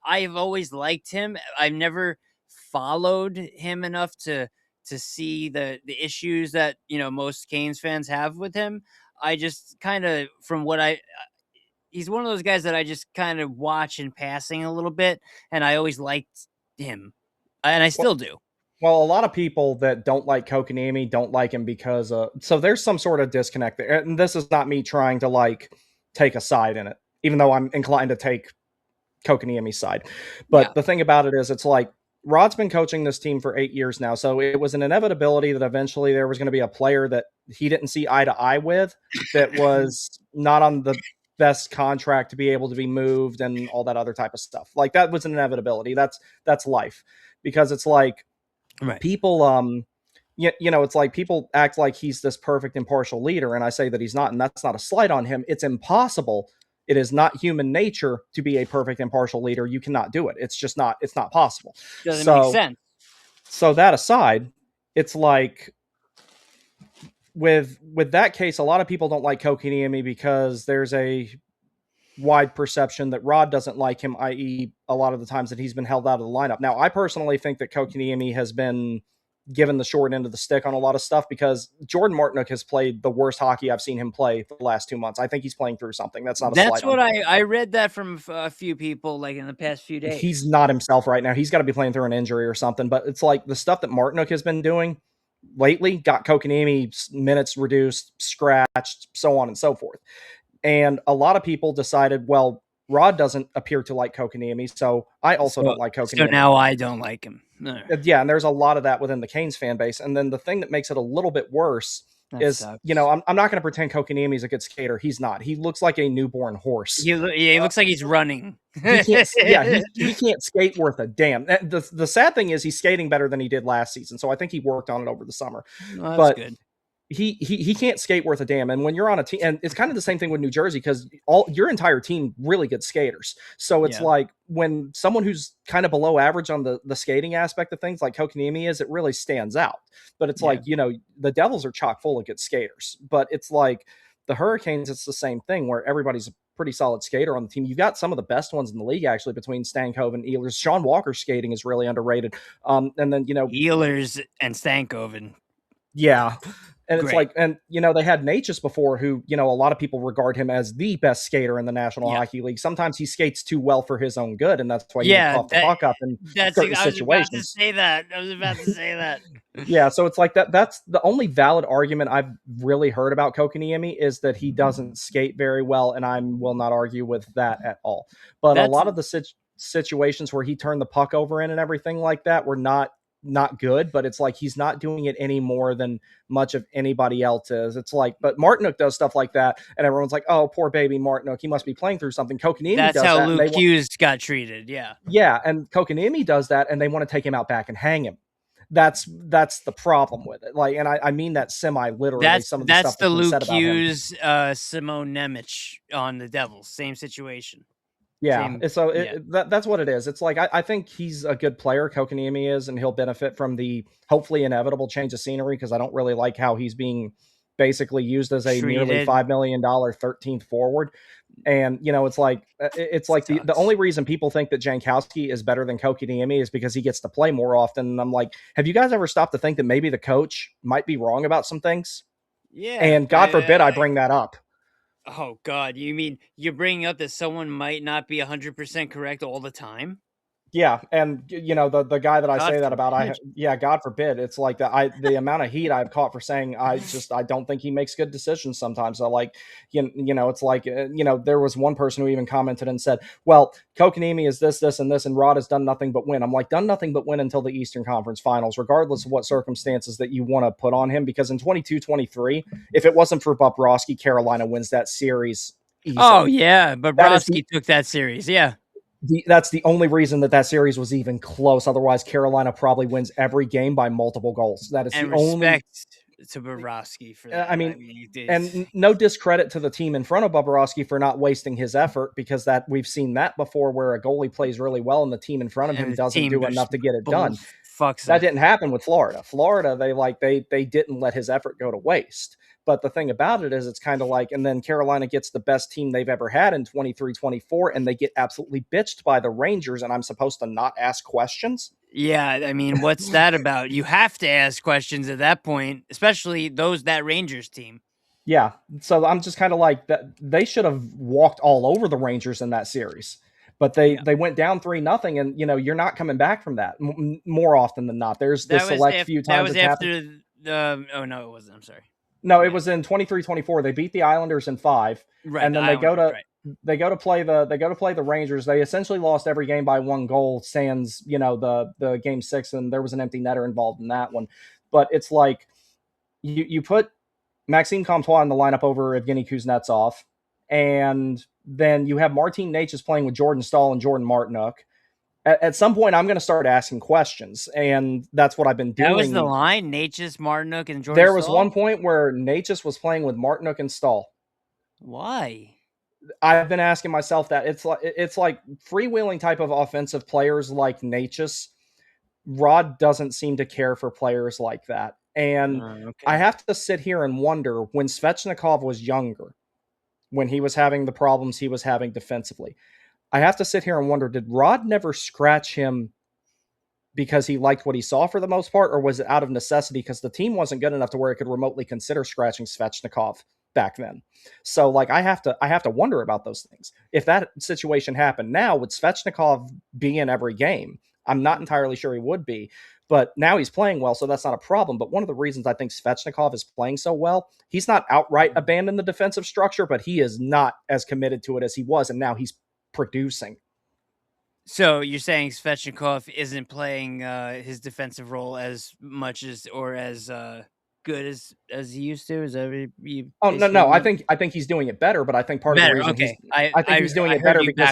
I have always liked him. I've never followed him enough to see the issues that most Canes fans have with him. I just kind of from what he's one of those guys that I just kind of watch in passing a little bit, and I always liked him, and I still do. Well, a lot of people that don't like Kokaniemi don't like him because so there's some sort of disconnect there. And this is not me trying to like take a side in it, even though I'm inclined to take Kokaniemi's side. But the thing about it is, it's like Rod's been coaching this team for 8 years now, so it was an inevitability that eventually there was going to be a player that he didn't see eye to eye with that was not on the best contract to be able to be moved and all that other type of stuff. Like that was an inevitability. That's life, because it's like people it's like people act like he's this perfect impartial leader, and I say that he's not, and that's not a slight on him. It's impossible. It is not human nature to be a perfect impartial leader. You cannot do it. It's just not, it's not possible. Doesn't make sense. So that aside, it's like with that case, a lot of people don't like Kokaniemi because there's a wide perception that Rod doesn't like him, i.e. a lot of the times that he's been held out of the lineup. Now, I personally think that Kokaniemi has been given the short end of the stick on a lot of stuff because Jordan Martinook has played the worst hockey I've seen him play for the last 2 months. I think he's playing through something. That's not a That's what I read that from a few people like in the past few days. He's not himself right now. He's got to be playing through an injury or something, but it's like the stuff that Martinook has been doing lately got Kokaniemi minutes reduced, scratched, so on and so forth. And a lot of people decided, well, Rod doesn't appear to like Kokaniemi, so I also don't like Kokaniemi. So now I don't like him. Yeah, and there's a lot of that within the Canes fan base. And then the thing that makes it a little bit worse is, I'm not going to pretend Kokaniemi is a good skater. He's not. He looks like a newborn horse. He looks like he's running. He can't skate worth a damn. The sad thing is he's skating better than he did last season, so I think he worked on it over the summer. Well, that's good. He can't skate worth a damn. And when you're on a team, and it's kind of the same thing with New Jersey, because your entire team really good skaters. So it's like when someone who's kind of below average on the skating aspect of things, like Kokaniemi is, it really stands out. But it's like, the Devils are chock full of good skaters. But it's like the Hurricanes, it's the same thing where everybody's a pretty solid skater on the team. You've got some of the best ones in the league, actually, between Stankoven and Ehlers. Sean Walker's skating is really underrated. And then, Ehlers and Stankoven. Yeah. And it's like, and they had Natchez before, who, a lot of people regard him as the best skater in the National Hockey League. Sometimes he skates too well for his own good, and that's why you cough the puck up in certain situations. I was about to say that. Yeah, so it's like that's the only valid argument I've really heard about Kokaniemi, is that he doesn't skate very well, and I will not argue with that at all. But a lot of the situations where he turned the puck over in and everything like that were not good, but it's like he's not doing it any more than much of anybody else is. It's like, but Martinook does stuff like that, and everyone's like, "Oh, poor baby Martinook, he must be playing through something." Kokaniemi does that. That's how Luke Hughes got treated. Yeah, and Kokaniemi does that, and they want to take him out back and hang him. That's the problem with it. Like, and I mean that semi-literally. That's the Luke Hughes, Simone Nemec on the Devils. Same situation. Yeah, that's what it is. It's like I think he's a good player, Kokaniemi is, and he'll benefit from the hopefully inevitable change of scenery, because I don't really like how he's being basically used as a nearly $5 million 13th forward. And it's like the only reason people think that Jankowski is better than Kokaniemi is because he gets to play more often. And I'm like, have you guys ever stopped to think that maybe the coach might be wrong about some things? Yeah, and God forbid I bring that up. Oh God, you mean you're bringing up that someone might not be 100% correct all the time? Yeah, and the guy that I God say that about, forbid. yeah, God forbid. It's like the amount of heat I've caught for saying I don't think he makes good decisions sometimes. I like it's like there was one person who even commented and said, "Well, Kokanemi is this and this, and Rod has done nothing but win." I'm like, done nothing but win until the Eastern Conference Finals, regardless of what circumstances that you want to put on him. Because in 22-23, if it wasn't for Bobrovsky, Carolina wins that series Oh easily. yeah, That is the Bobrovsky took that series. Yeah, that's the only reason that series was even close. Otherwise, Carolina probably wins every game by multiple goals. That is and the only. respect to Bobrovsky for I that. I mean, mean, it is, and no discredit to the team in front of Bobrovsky for not wasting his effort, because that we've seen that before, where a goalie plays really well and the team in front of him and the doesn't team do just enough to get it bull done. fucks That him. didn't happen with Florida. Florida, they didn't let his effort go to waste. But the thing about it is, it's kind of like, and then Carolina gets the best team they've ever had in 23-24, and they get absolutely bitched by the Rangers, and I'm supposed to not ask questions? Yeah, I mean, what's that about? You have to ask questions at that point, especially that Rangers team. Yeah. So I'm just kind of like that. They should have walked all over the Rangers in that series, but they Yeah. they went down 3-0, and you're not coming back from that more often than not. There's the That was select few that times was it's happened. after the oh no, it wasn't. I'm sorry. No, it Yeah. was in 23-24. They beat the Islanders in 5, Right, and the then they go Islanders, to right. play the Rangers. They essentially lost every game by 1 goal, sans the game 6, and there was an empty netter involved in that one. But it's like you put Maxime Comtois in the lineup over Evgeny Kuznetsov, and then you have Martin Necas playing with Jordan Stahl and Jordan Martinook. At some point, I'm going to start asking questions, and that's what I've been That was the doing. line, Natchez, Martinook, and Jordan There was Stahl? one point where Necas was playing with Martinook and Stahl. Why? I've been asking myself that. It's like freewheeling type of offensive players like Necas. Rod doesn't seem to care for players like that. And I Okay. have to sit here and wonder, when Svechnikov was younger, when he was having the problems he was having defensively, I have to sit here and wonder, did Rod never scratch him because he liked what he saw for the most part, or was it out of necessity because the team wasn't good enough to where it could remotely consider scratching Svechnikov back then? So like I have to wonder about those things. If that situation happened now, would Svechnikov be in every game? I'm not entirely sure he would be, but now he's playing well, so that's not a problem. But one of the reasons I think Svechnikov is playing so well, he's not outright abandoned the defensive structure, but he is not as committed to it as he was, and now he's producing. So you're saying Svechnikov isn't playing his defensive role as much as or as good as he used to? Is that what you Oh, no, basically no. I mean? think I think he's doing it better, but I think part of the Better. reason Okay. I think he's doing I it heard better you because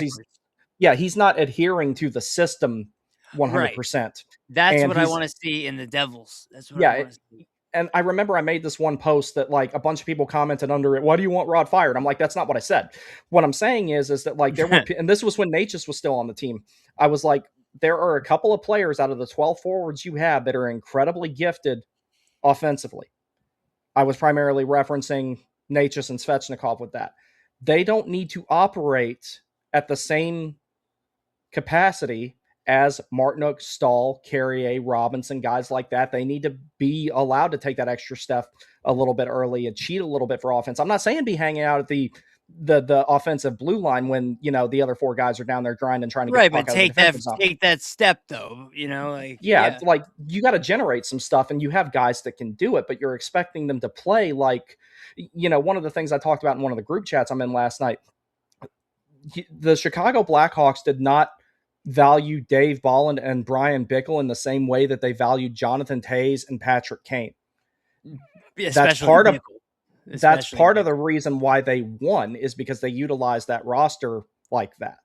backwards. he's not adhering to the system Right. 100%. That's And what I he's want to see in the Devils. That's what I yeah, want to see. and I remember I made this one post that like a bunch of people commented under it, "Why do you want Rod fired?" I'm like, that's not what I said. What I'm saying is that like there were, and this was when Natchez was still on the team. I was like, there are a couple of players out of the 12 forwards you have that are incredibly gifted offensively. I was primarily referencing Natchez and Svechnikov with that. They don't need to operate at the same capacity as Martinook, Stahl, Carrier, Robinson, guys like that. They need to be allowed to take that extra step a little bit early and cheat a little bit for offense. I'm not saying be hanging out at the offensive blue line when the other 4 guys are down there grinding trying to get the Right, puck but out of the defensive zone. take that step though, like Yeah, yeah. it's like you got to generate some stuff, and you have guys that can do it, but you're expecting them to play like, one of the things I talked about in one of the group chats I'm in last night. The Chicago Blackhawks did not value Dave Bolland and Brian Bickle in the same way that they valued Jonathan Toews and Patrick Kane. That's Especially part of Bickle. that's Especially part of the Bickle. reason why they won, is because they utilized that roster like that.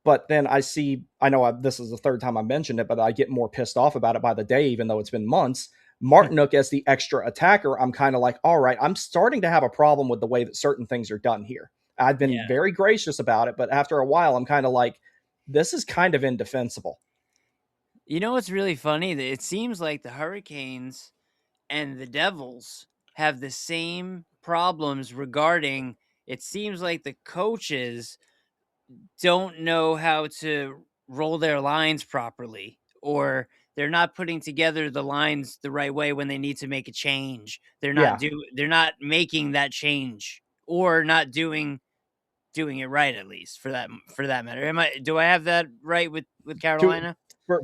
But then I know this is the third time I mentioned it, but I get more pissed off about it by the day, even though it's been months. Martinook as the extra attacker, I'm kind of like, all right, I'm starting to have a problem with the way that certain things are done here. I've been Yeah. very gracious about it, but after a while, I'm kind of like, this is kind of indefensible. You know what's really funny? That it seems like the Hurricanes and the Devils have the same problems regarding, it seems like the coaches don't know how to roll their lines properly, or they're not putting together the lines the right way when they need to make a change. Yeah. They're not making that change, or not doing it right, at least for that matter. Do I have that right with Carolina?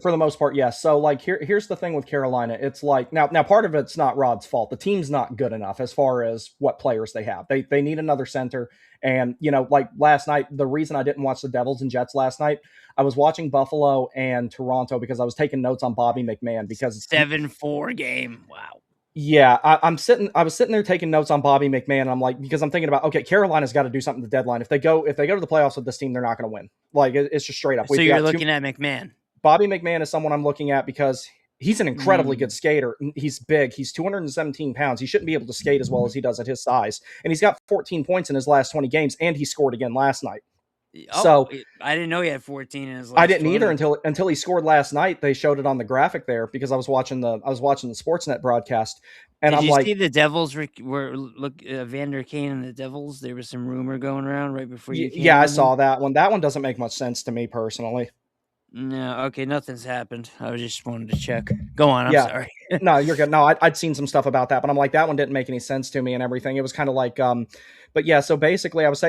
For the most part, yes. So like here's the thing with Carolina. It's like now part of it's not Rod's fault. The team's not good enough as far as what players they have. They need another center. And like last night, the reason I didn't watch the Devils and Jets last night, I was watching Buffalo and Toronto because I was taking notes on Bobby McMahon because 7-4 game. Wow. Yeah, I was sitting there taking notes on Bobby McMahon, and I'm like, because I'm thinking about, okay, Carolina's got to do something at the deadline. If they go to the playoffs with this team, they're not going to win. Like it's just straight up. So you're looking at McMahon. Bobby McMahon is someone I'm looking at because he's an incredibly good skater. He's big. He's 217 pounds. He shouldn't be able to skate as well as he does at his size. And he's got 14 points in his last 20 games, and he scored again last night. Oh, so I didn't know he had 14 in his last. I didn't 20. either until he scored last night. They showed it on the graphic there because I was watching the Sportsnet broadcast, and Did I'm you like, see the Devils were Vander Kane and the Devils? There was some rumor going around right before you came. Yeah, I saw that one. That one doesn't make much sense to me personally. No, okay, nothing's happened. I just wanted to check. Go on. I'm sorry. No, you're good. No, I'd seen some stuff about that, but I'm like, that one didn't make any sense to me and everything. It was kind of like, but yeah. So basically, I was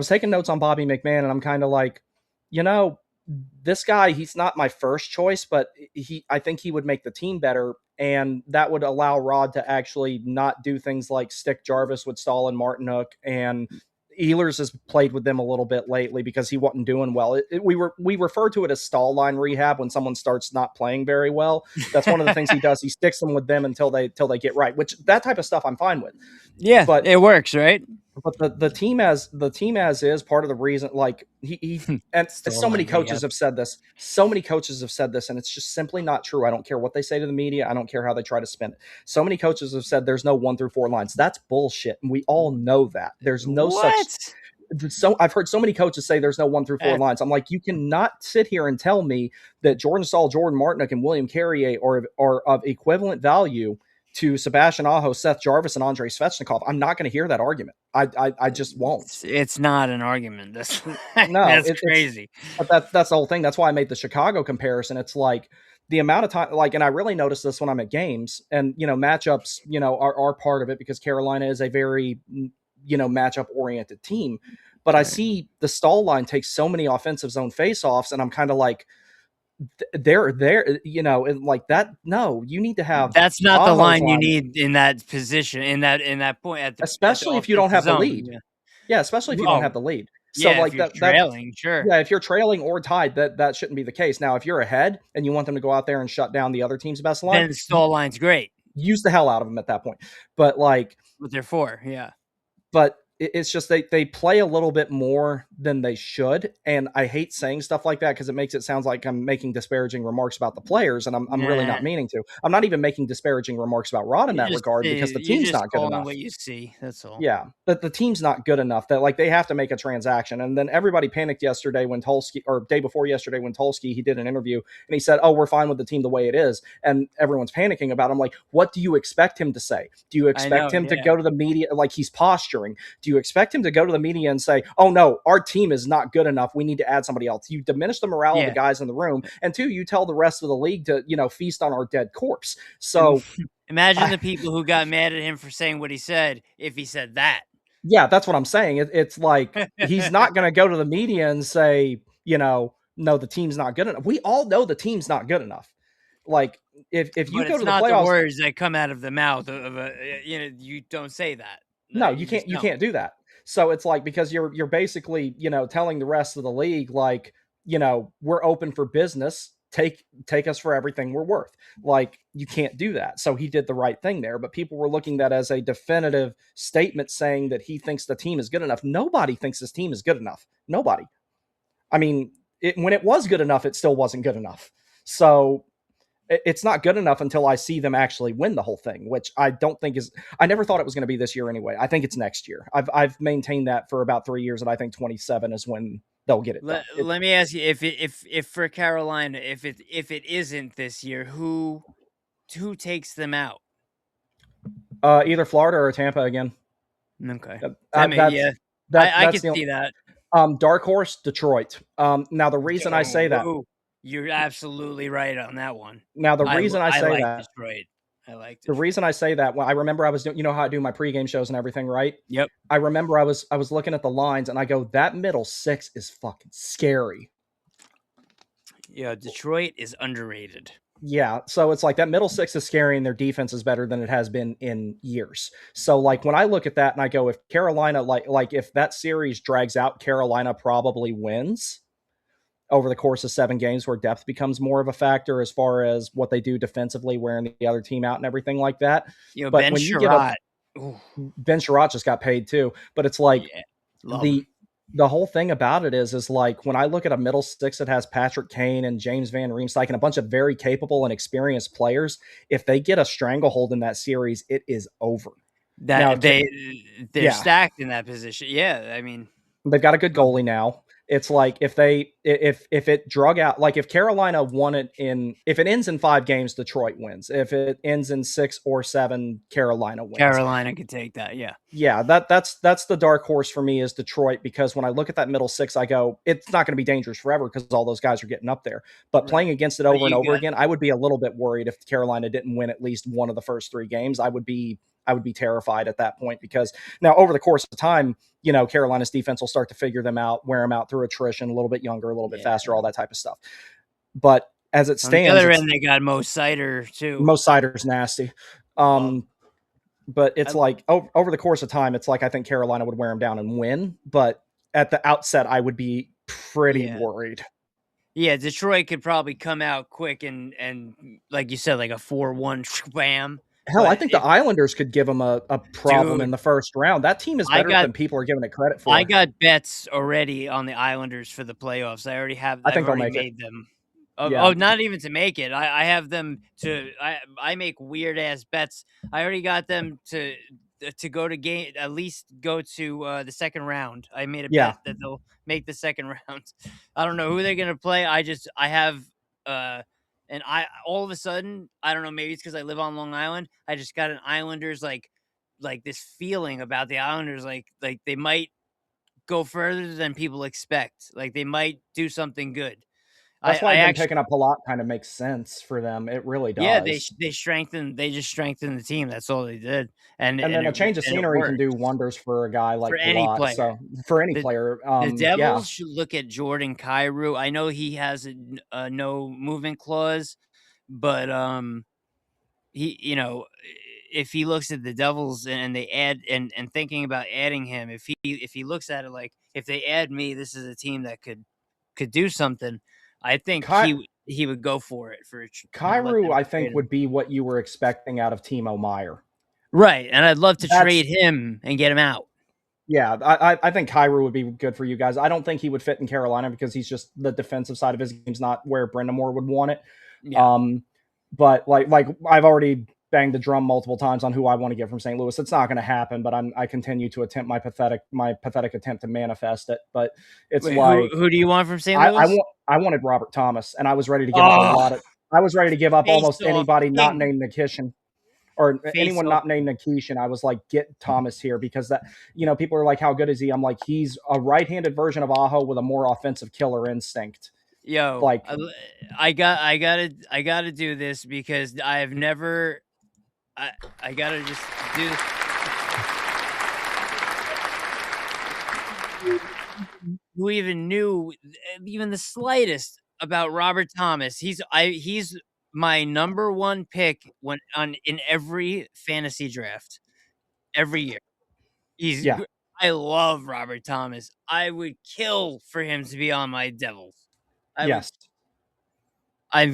taking notes on Bobby McMahon, and I'm kind of like, this guy, he's not my first choice, but I think he would make the team better, and that would allow Rod to actually not do things like stick Jarvis with Stahl and Martinook, and Ehlers has played with them a little bit lately because he wasn't doing well. We refer to it as stall line rehab when someone starts not playing very well. That's one of the things he does. He sticks them with them until they get right, which that type of stuff I'm fine with. Yeah, but it works, right? But the team as is part of the reason, like he and so many coaches have said this. So many coaches have said this, and it's just simply not true. I don't care what they say to the media. I don't care how they try to spin it. So many coaches have said there's no 1 through 4 lines. That's bullshit, and we all know that. There's no such. So I've heard so many coaches say there's no 1 through 4 lines. I'm like, you cannot sit here and tell me that Jordan Stahl, Jordan Martinook, and William Carrier are of equivalent value to Sebastian Aho, Seth Jarvis, and Andrei Svechnikov. I'm not going to hear that argument. I just won't. It's not an argument. That's crazy. But that's the whole thing. That's why I made the Chicago comparison. It's like the amount of time, like, and I really notice this when I'm at games, and matchups, are part of it because Carolina is a very matchup oriented team. But I see the Stahl line take so many offensive zone faceoffs, and I'm kind of like, they're like that. No, you need to have. That's not the line you need in that position, in that point, especially if you don't have the lead. Yeah, especially if you don't have the lead. So like that, trailing, sure. Yeah, if you're trailing or tied, that shouldn't be the case. Now, if you're ahead and you want them to go out there and shut down the other team's best line, then the Stahl line's great. Use the hell out of them at that point. But like, what they're for, yeah. But it's just they play a little bit more than they should, and I hate saying stuff like that because it makes it sound like I'm making disparaging remarks about the players, and I'm really not meaning to. I'm not even making disparaging remarks about Rod in that regard because the team's not good enough. What you see, that's all. Yeah, but the team's not good enough that like they have to make a transaction. And then everybody panicked yesterday when Tulsky, or day before yesterday when Tulsky, he did an interview and he said, "Oh, we're fine with the team the way it is," and everyone's panicking about him. Like, what do you expect him to say? Do you expect him to go to the media like he's posturing? Do you expect him to go to the media and say, "Oh no, our team is not good enough. We need to add somebody else"? You diminish the morale of the guys in the room, and two, you tell the rest of the league to feast on our dead corpse. So imagine the people who got mad at him for saying what he said if he said that. Yeah, that's what I'm saying. It's like he's not going to go to the media and say, no, the team's not good enough. We all know the team's not good enough. Like if you go to the playoffs, the words that come out of the mouth of a you don't say that. No, you can't. You can't do that. So it's like because you're basically telling the rest of the league like we're open for business. Take us for everything we're worth. Like you can't do that. So he did the right thing there. But people were looking at that as a definitive statement saying that he thinks the team is good enough. Nobody thinks this team is good enough. Nobody. I mean, when it was good enough, it still wasn't good enough. So it's not good enough until I see them actually win the whole thing, which I don't think is. I never thought it was going to be this year anyway. I think it's next year. I've maintained that for about 3 years, and I think 27 is when they'll get it done. Let me ask you, if for Carolina, if it isn't this year, who takes them out? Either Florida or Tampa again. Okay. I can see that. Dark horse, Detroit. Now the reason I say that. You're absolutely right on that one. Now the reason I say like that. Detroit. I like The Detroit. reason I say that, well, I remember I was doing, you know how I do my pregame shows and everything, right? Yep. I remember I was looking at the lines and I go, that middle six is fucking scary. Yeah, Detroit is underrated. Yeah, so it's like that middle six is scary and their defense is better than it has been in years. So like when I look at that and I go, if Carolina like if that series drags out, Carolina probably wins over the course of 7 games, where depth becomes more of a factor as far as what they do defensively, wearing the other team out and everything like that. You know, But Ben when you give up, Sherratt. Ben Sherratt just got paid too. But it's like Yeah, love him. the whole thing about it is like when I look at a middle six that has Patrick Kane and James Van Riemsdyk and a bunch of very capable and experienced players, if they get a stranglehold in that series, it is over. Now, They're yeah. stacked in that position. Yeah, I mean, they've got a good goalie now. It's like if it drug out, like if Carolina won it if it ends in 5 games, Detroit wins. If it ends in 6 or 7, Carolina wins. Carolina could take that. Yeah. Yeah, that's the dark horse for me is Detroit, because when I look at that middle six, I go, it's not going to be dangerous forever because all those guys are getting up there. But playing against it over and over again, I would be a little bit worried if Carolina didn't win at least one of the first 3 games. I would be terrified at that point, because now over the course of time, you know, Carolina's defense will start to figure them out, wear them out through attrition, a little bit younger, a little bit faster, all that type of stuff. But as it stands, on the other end, they got Mo Sider too. Mo Sider's nasty. But it's like over the course of time, it's like I think Carolina would wear them down and win. But at the outset, I would be pretty worried. Yeah, Detroit could probably come out quick and like you said, like a 4-1 wham. Hell, I think the Islanders could give them a problem in the first round. That team is better than people are giving it credit for. I got bets already on the Islanders for the playoffs. I already have. I think I've they'll already make made them. Not even to make it. I have them to. I make weird ass bets. I already got them to go to game, at least go to the second round. I made a bet that they'll make the second round. I don't know who they're gonna play. I have and all of a sudden, I don't know, maybe it's because I live on Long Island. I just got an Islanders like this feeling about the Islanders, like they might go further than people expect. Like they might do something good. That's why them picking up Palat kind of makes sense for them. It really does. Yeah, they just strengthened the team. That's all they did. And then a change of scenery can do wonders for a guy like Palat. So for any player, the Devils should look at Jordan Kyrou. I know he has a no movement clause, but he, you know, if he looks at the Devils and they add and thinking about adding him, if he looks at it like, if they add me, this is a team that could do something. I think he would go for it. For Kyrou, I think, would be what you were expecting out of Timo Meier. Right, and I'd love to trade him and get him out. Yeah, I think Kyrou would be good for you guys. I don't think he would fit in Carolina because he's just the defensive side of his game's not where Brind'Amour would want it. Yeah. But like I've already banged the drum multiple times on who I want to get from St. Louis. It's not going to happen, but I continue to attempt my pathetic attempt to manifest it. But it's who do you want from St. Louis? I wanted Robert Thomas, and I was ready to give up I was ready to give up almost anybody not named Nikishin or anyone not named Nikishin. I was like, get Thomas here, because that, you know, people are like, how good is he? I'm like, he's a right-handed version of Aho with a more offensive killer instinct. Yo, like I gotta do this because I've never. I gotta just do this. Who even knew even the slightest about Robert Thomas? He's my number 1 pick in every fantasy draft every year. I love Robert Thomas. I would kill for him to be on my Devils. I'm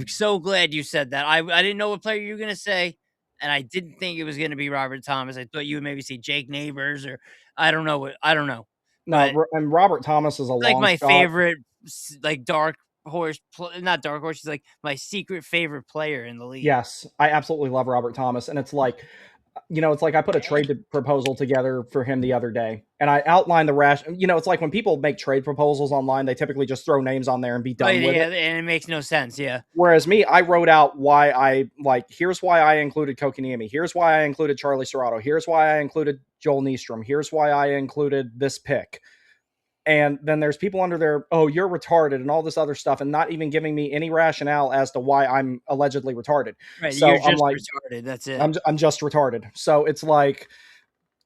so glad you said that. I didn't know what player you were gonna say. And I didn't think it was going to be Robert Thomas. I thought you would maybe say Jake Neighbors or I don't know. No, and Robert Thomas is like my favorite, like dark horse, not dark horse. He's like my secret favorite player in the league. Yes, I absolutely love Robert Thomas, and it's like, you know, it's like I put a trade proposal together for him the other day, and I outlined the you know, it's like when people make trade proposals online, they typically just throw names on there and be done with it. And it makes no sense, Whereas me, I wrote out why here's why I included Kokiniemi, here's why I included Charlie Serrato, here's why I included Joel Nystrom, here's why I included this pick. And then there's people under there, oh, you're retarded and all this other stuff, and not even giving me any rationale as to why I'm allegedly retarded. Right, So you're I'm just like, retarded. That's it. I'm just retarded. So it's like,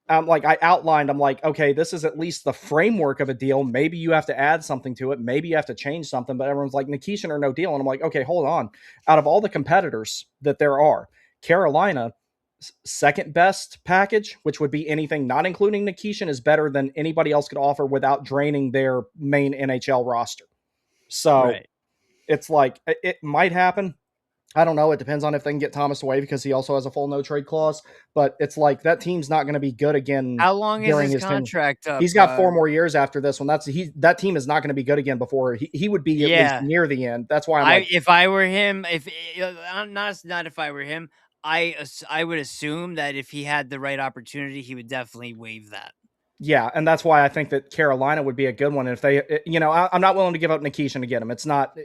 I outlined, I'm like, okay, this is at least the framework of a deal. Maybe you have to add something to it. Maybe you have to change something. But everyone's like, Nikishin or no deal. And I'm like, okay, hold on. Out of all the competitors that there are, Carolina, second best package, which would be anything not including Nikishin, is better than anybody else could offer without draining their main NHL roster. So Right. it's like, it might happen. I don't know. It depends on if they can get Thomas away because he also has a full no trade clause. But it's like that team's not going to be good again. How long is during his his tenure. contract up? He's got 4 more years after this one. That team is not going to be good again before he would be at least Yeah. near the end. That's why I'm like, If I were him, if not if I were him, I would assume that if he had the right opportunity, he would definitely waive that. yeah, and that's why I think that Carolina would be a good one. If they, I'm not willing to give up Nikishin to get him. It's not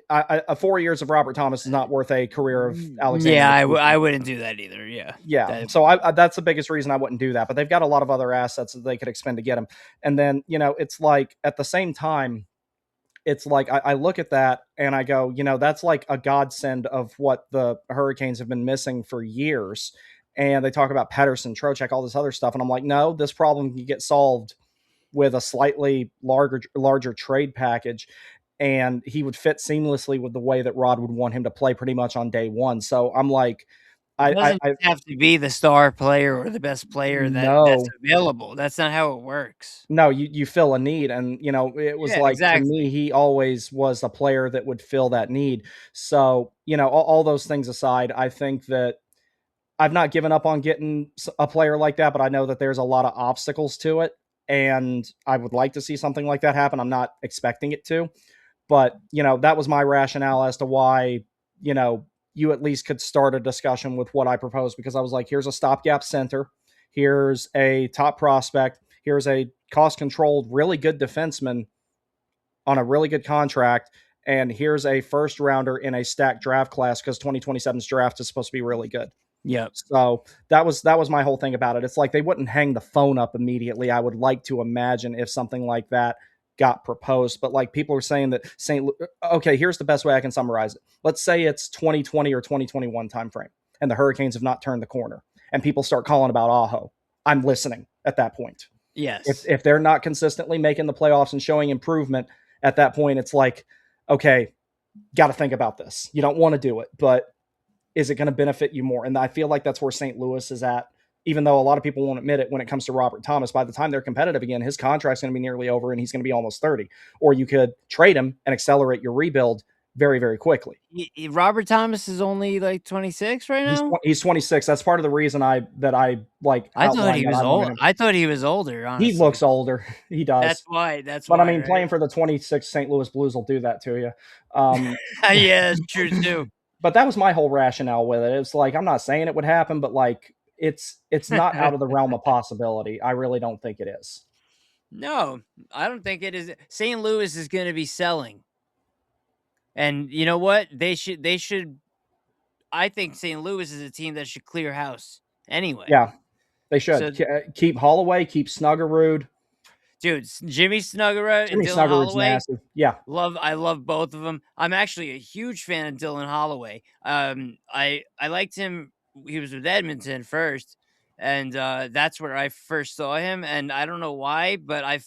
4 years of Robert Thomas is not worth a career of Alexander. Yeah, Nikishin. I wouldn't do that either. Yeah, Yeah. So that's the biggest reason I wouldn't do that. But they've got a lot of other assets that they could expend to get him. And then, it's like at the same time, it's like I look at that and I go, that's like a godsend of what the Hurricanes have been missing for years. And they talk about Pedersen, Trocheck, all this other stuff. And I'm like, no, this problem can get solved with a slightly larger trade package. And he would fit seamlessly with the way that Rod would want him to play pretty much on day one. So I'm like, it doesn't have to be the star player or the best player that's available. That's not how it works. No, you fill a need, and it was to me, he always was a player that would fill that need. So all those things aside, I think that I've not given up on getting a player like that, but I know that there's a lot of obstacles to it, and I would like to see something like that happen. I'm not expecting it to, but that was my rationale as to why you at least could start a discussion with what I proposed, because I was like, here's a stopgap center, here's a top prospect, here's a cost-controlled, really good defenseman on a really good contract, and here's a first-rounder in a stacked draft class because 2027's draft is supposed to be really good. Yeah. So that was my whole thing about it. It's like they wouldn't hang the phone up immediately. I would like to imagine if something like that got proposed, but like people are saying that okay, here's the best way I can summarize it. Let's say it's 2020 or 2021 timeframe, and the Hurricanes have not turned the corner, and people start calling about Aho. I'm listening at that point. Yes. If they're not consistently making the playoffs and showing improvement at that point, it's like, okay, got to think about this. You don't want to do it, but is it going to benefit you more? And I feel like that's where St. Louis is at, even though a lot of people won't admit it when it comes to Robert Thomas. By the time they're competitive again, his contract's going to be nearly over and he's going to be almost 30. Or you could trade him and accelerate your rebuild very, very quickly. Robert Thomas is only like 26 right now? He's 26. That's part of the reason I like. I thought he was old. I thought he was older, honestly. He looks older. He does. That's why. But I mean, right? Playing for the 26 St. Louis Blues will do that to you. Yeah, it's true too. But that was my whole rationale with it. It's like, I'm not saying it would happen, but like it's not out of the realm of possibility. I really don't think it is. No, I don't think it is. St. Louis is going to be selling. And you know what? They should. I think St. Louis is a team that should clear house anyway. Yeah, they should. Keep Holloway, keep Snuggerud. Dude, Jimmy Snuggerud and Dylan Holloway. Nasty. Yeah. I love both of them. I'm actually a huge fan of Dylan Holloway. I liked him. He was with Edmonton first, and that's where I first saw him. And I don't know why, but I've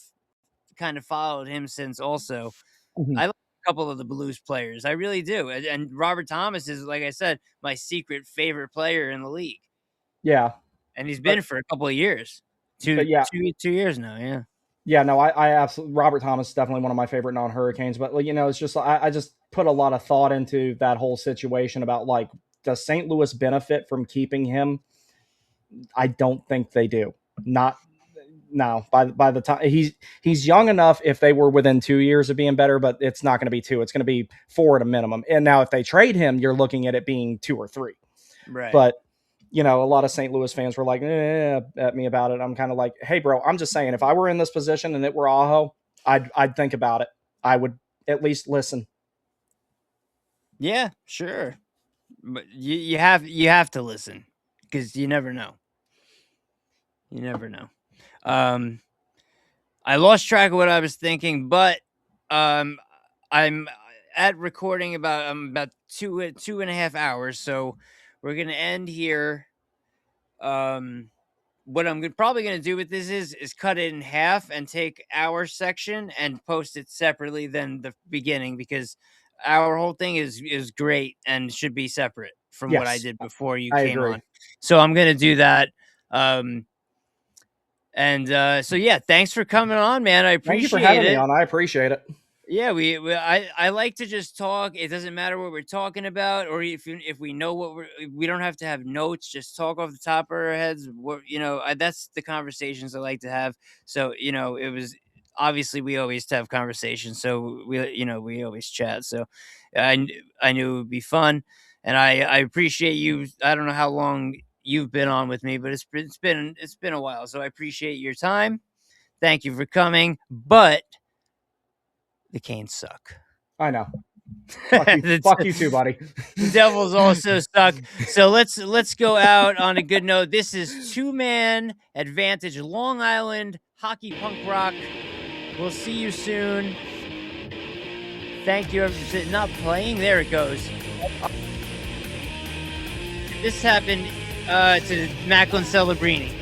kind of followed him since also. Mm-hmm. I like a couple of the Blues players. I really do. And Robert Thomas is, like I said, my secret favorite player in the league. Yeah. And he's been for a couple of years. 2 years now, yeah. Yeah, no, I absolutely, Robert Thomas is definitely one of my favorite non-Hurricanes, but it's just, I just put a lot of thought into that whole situation about like, does St. Louis benefit from keeping him? I don't think they do. By the time he's young enough, if they were within 2 years of being better, but it's not going to be 2, it's going to be 4 at a minimum. And now if they trade him, you're looking at it being 2 or 3. Right. But a lot of St. Louis fans were like, at me about it. I'm kind of like, hey, bro, I'm just saying, if I were in this position and it were Aho, I'd think about it. I would at least listen. Yeah, sure. But you have to listen because you never know. You never know. I lost track of what I was thinking, but I'm at recording about 2.5 hours, so we're gonna end here. What I'm probably gonna do with this is cut it in half and take our section and post it separately than the beginning, because our whole thing is great and should be separate from what I Yes, did before you I came agree. on. So I'm gonna do that. So yeah, thanks for coming on, man. I Thank you for appreciate having me it. on. I appreciate it. Yeah, I like to just talk. It doesn't matter what we're talking about, or if we know what we don't have to have notes. Just talk off the top of our heads. That's the conversations I like to have. So it was obviously we always have conversations. So we always chat. So I knew it would be fun, and I appreciate you. I don't know how long you've been on with me, but it's been a while. So I appreciate your time. Thank you for coming, but the Canes suck. I know. Fuck you, fuck you too, buddy. The Devils also suck. So let's go out on a good note. This is two-man advantage Long Island hockey punk rock. We'll see you soon. Thank you. Is it not playing? There it goes. This happened to Macklin Celebrini.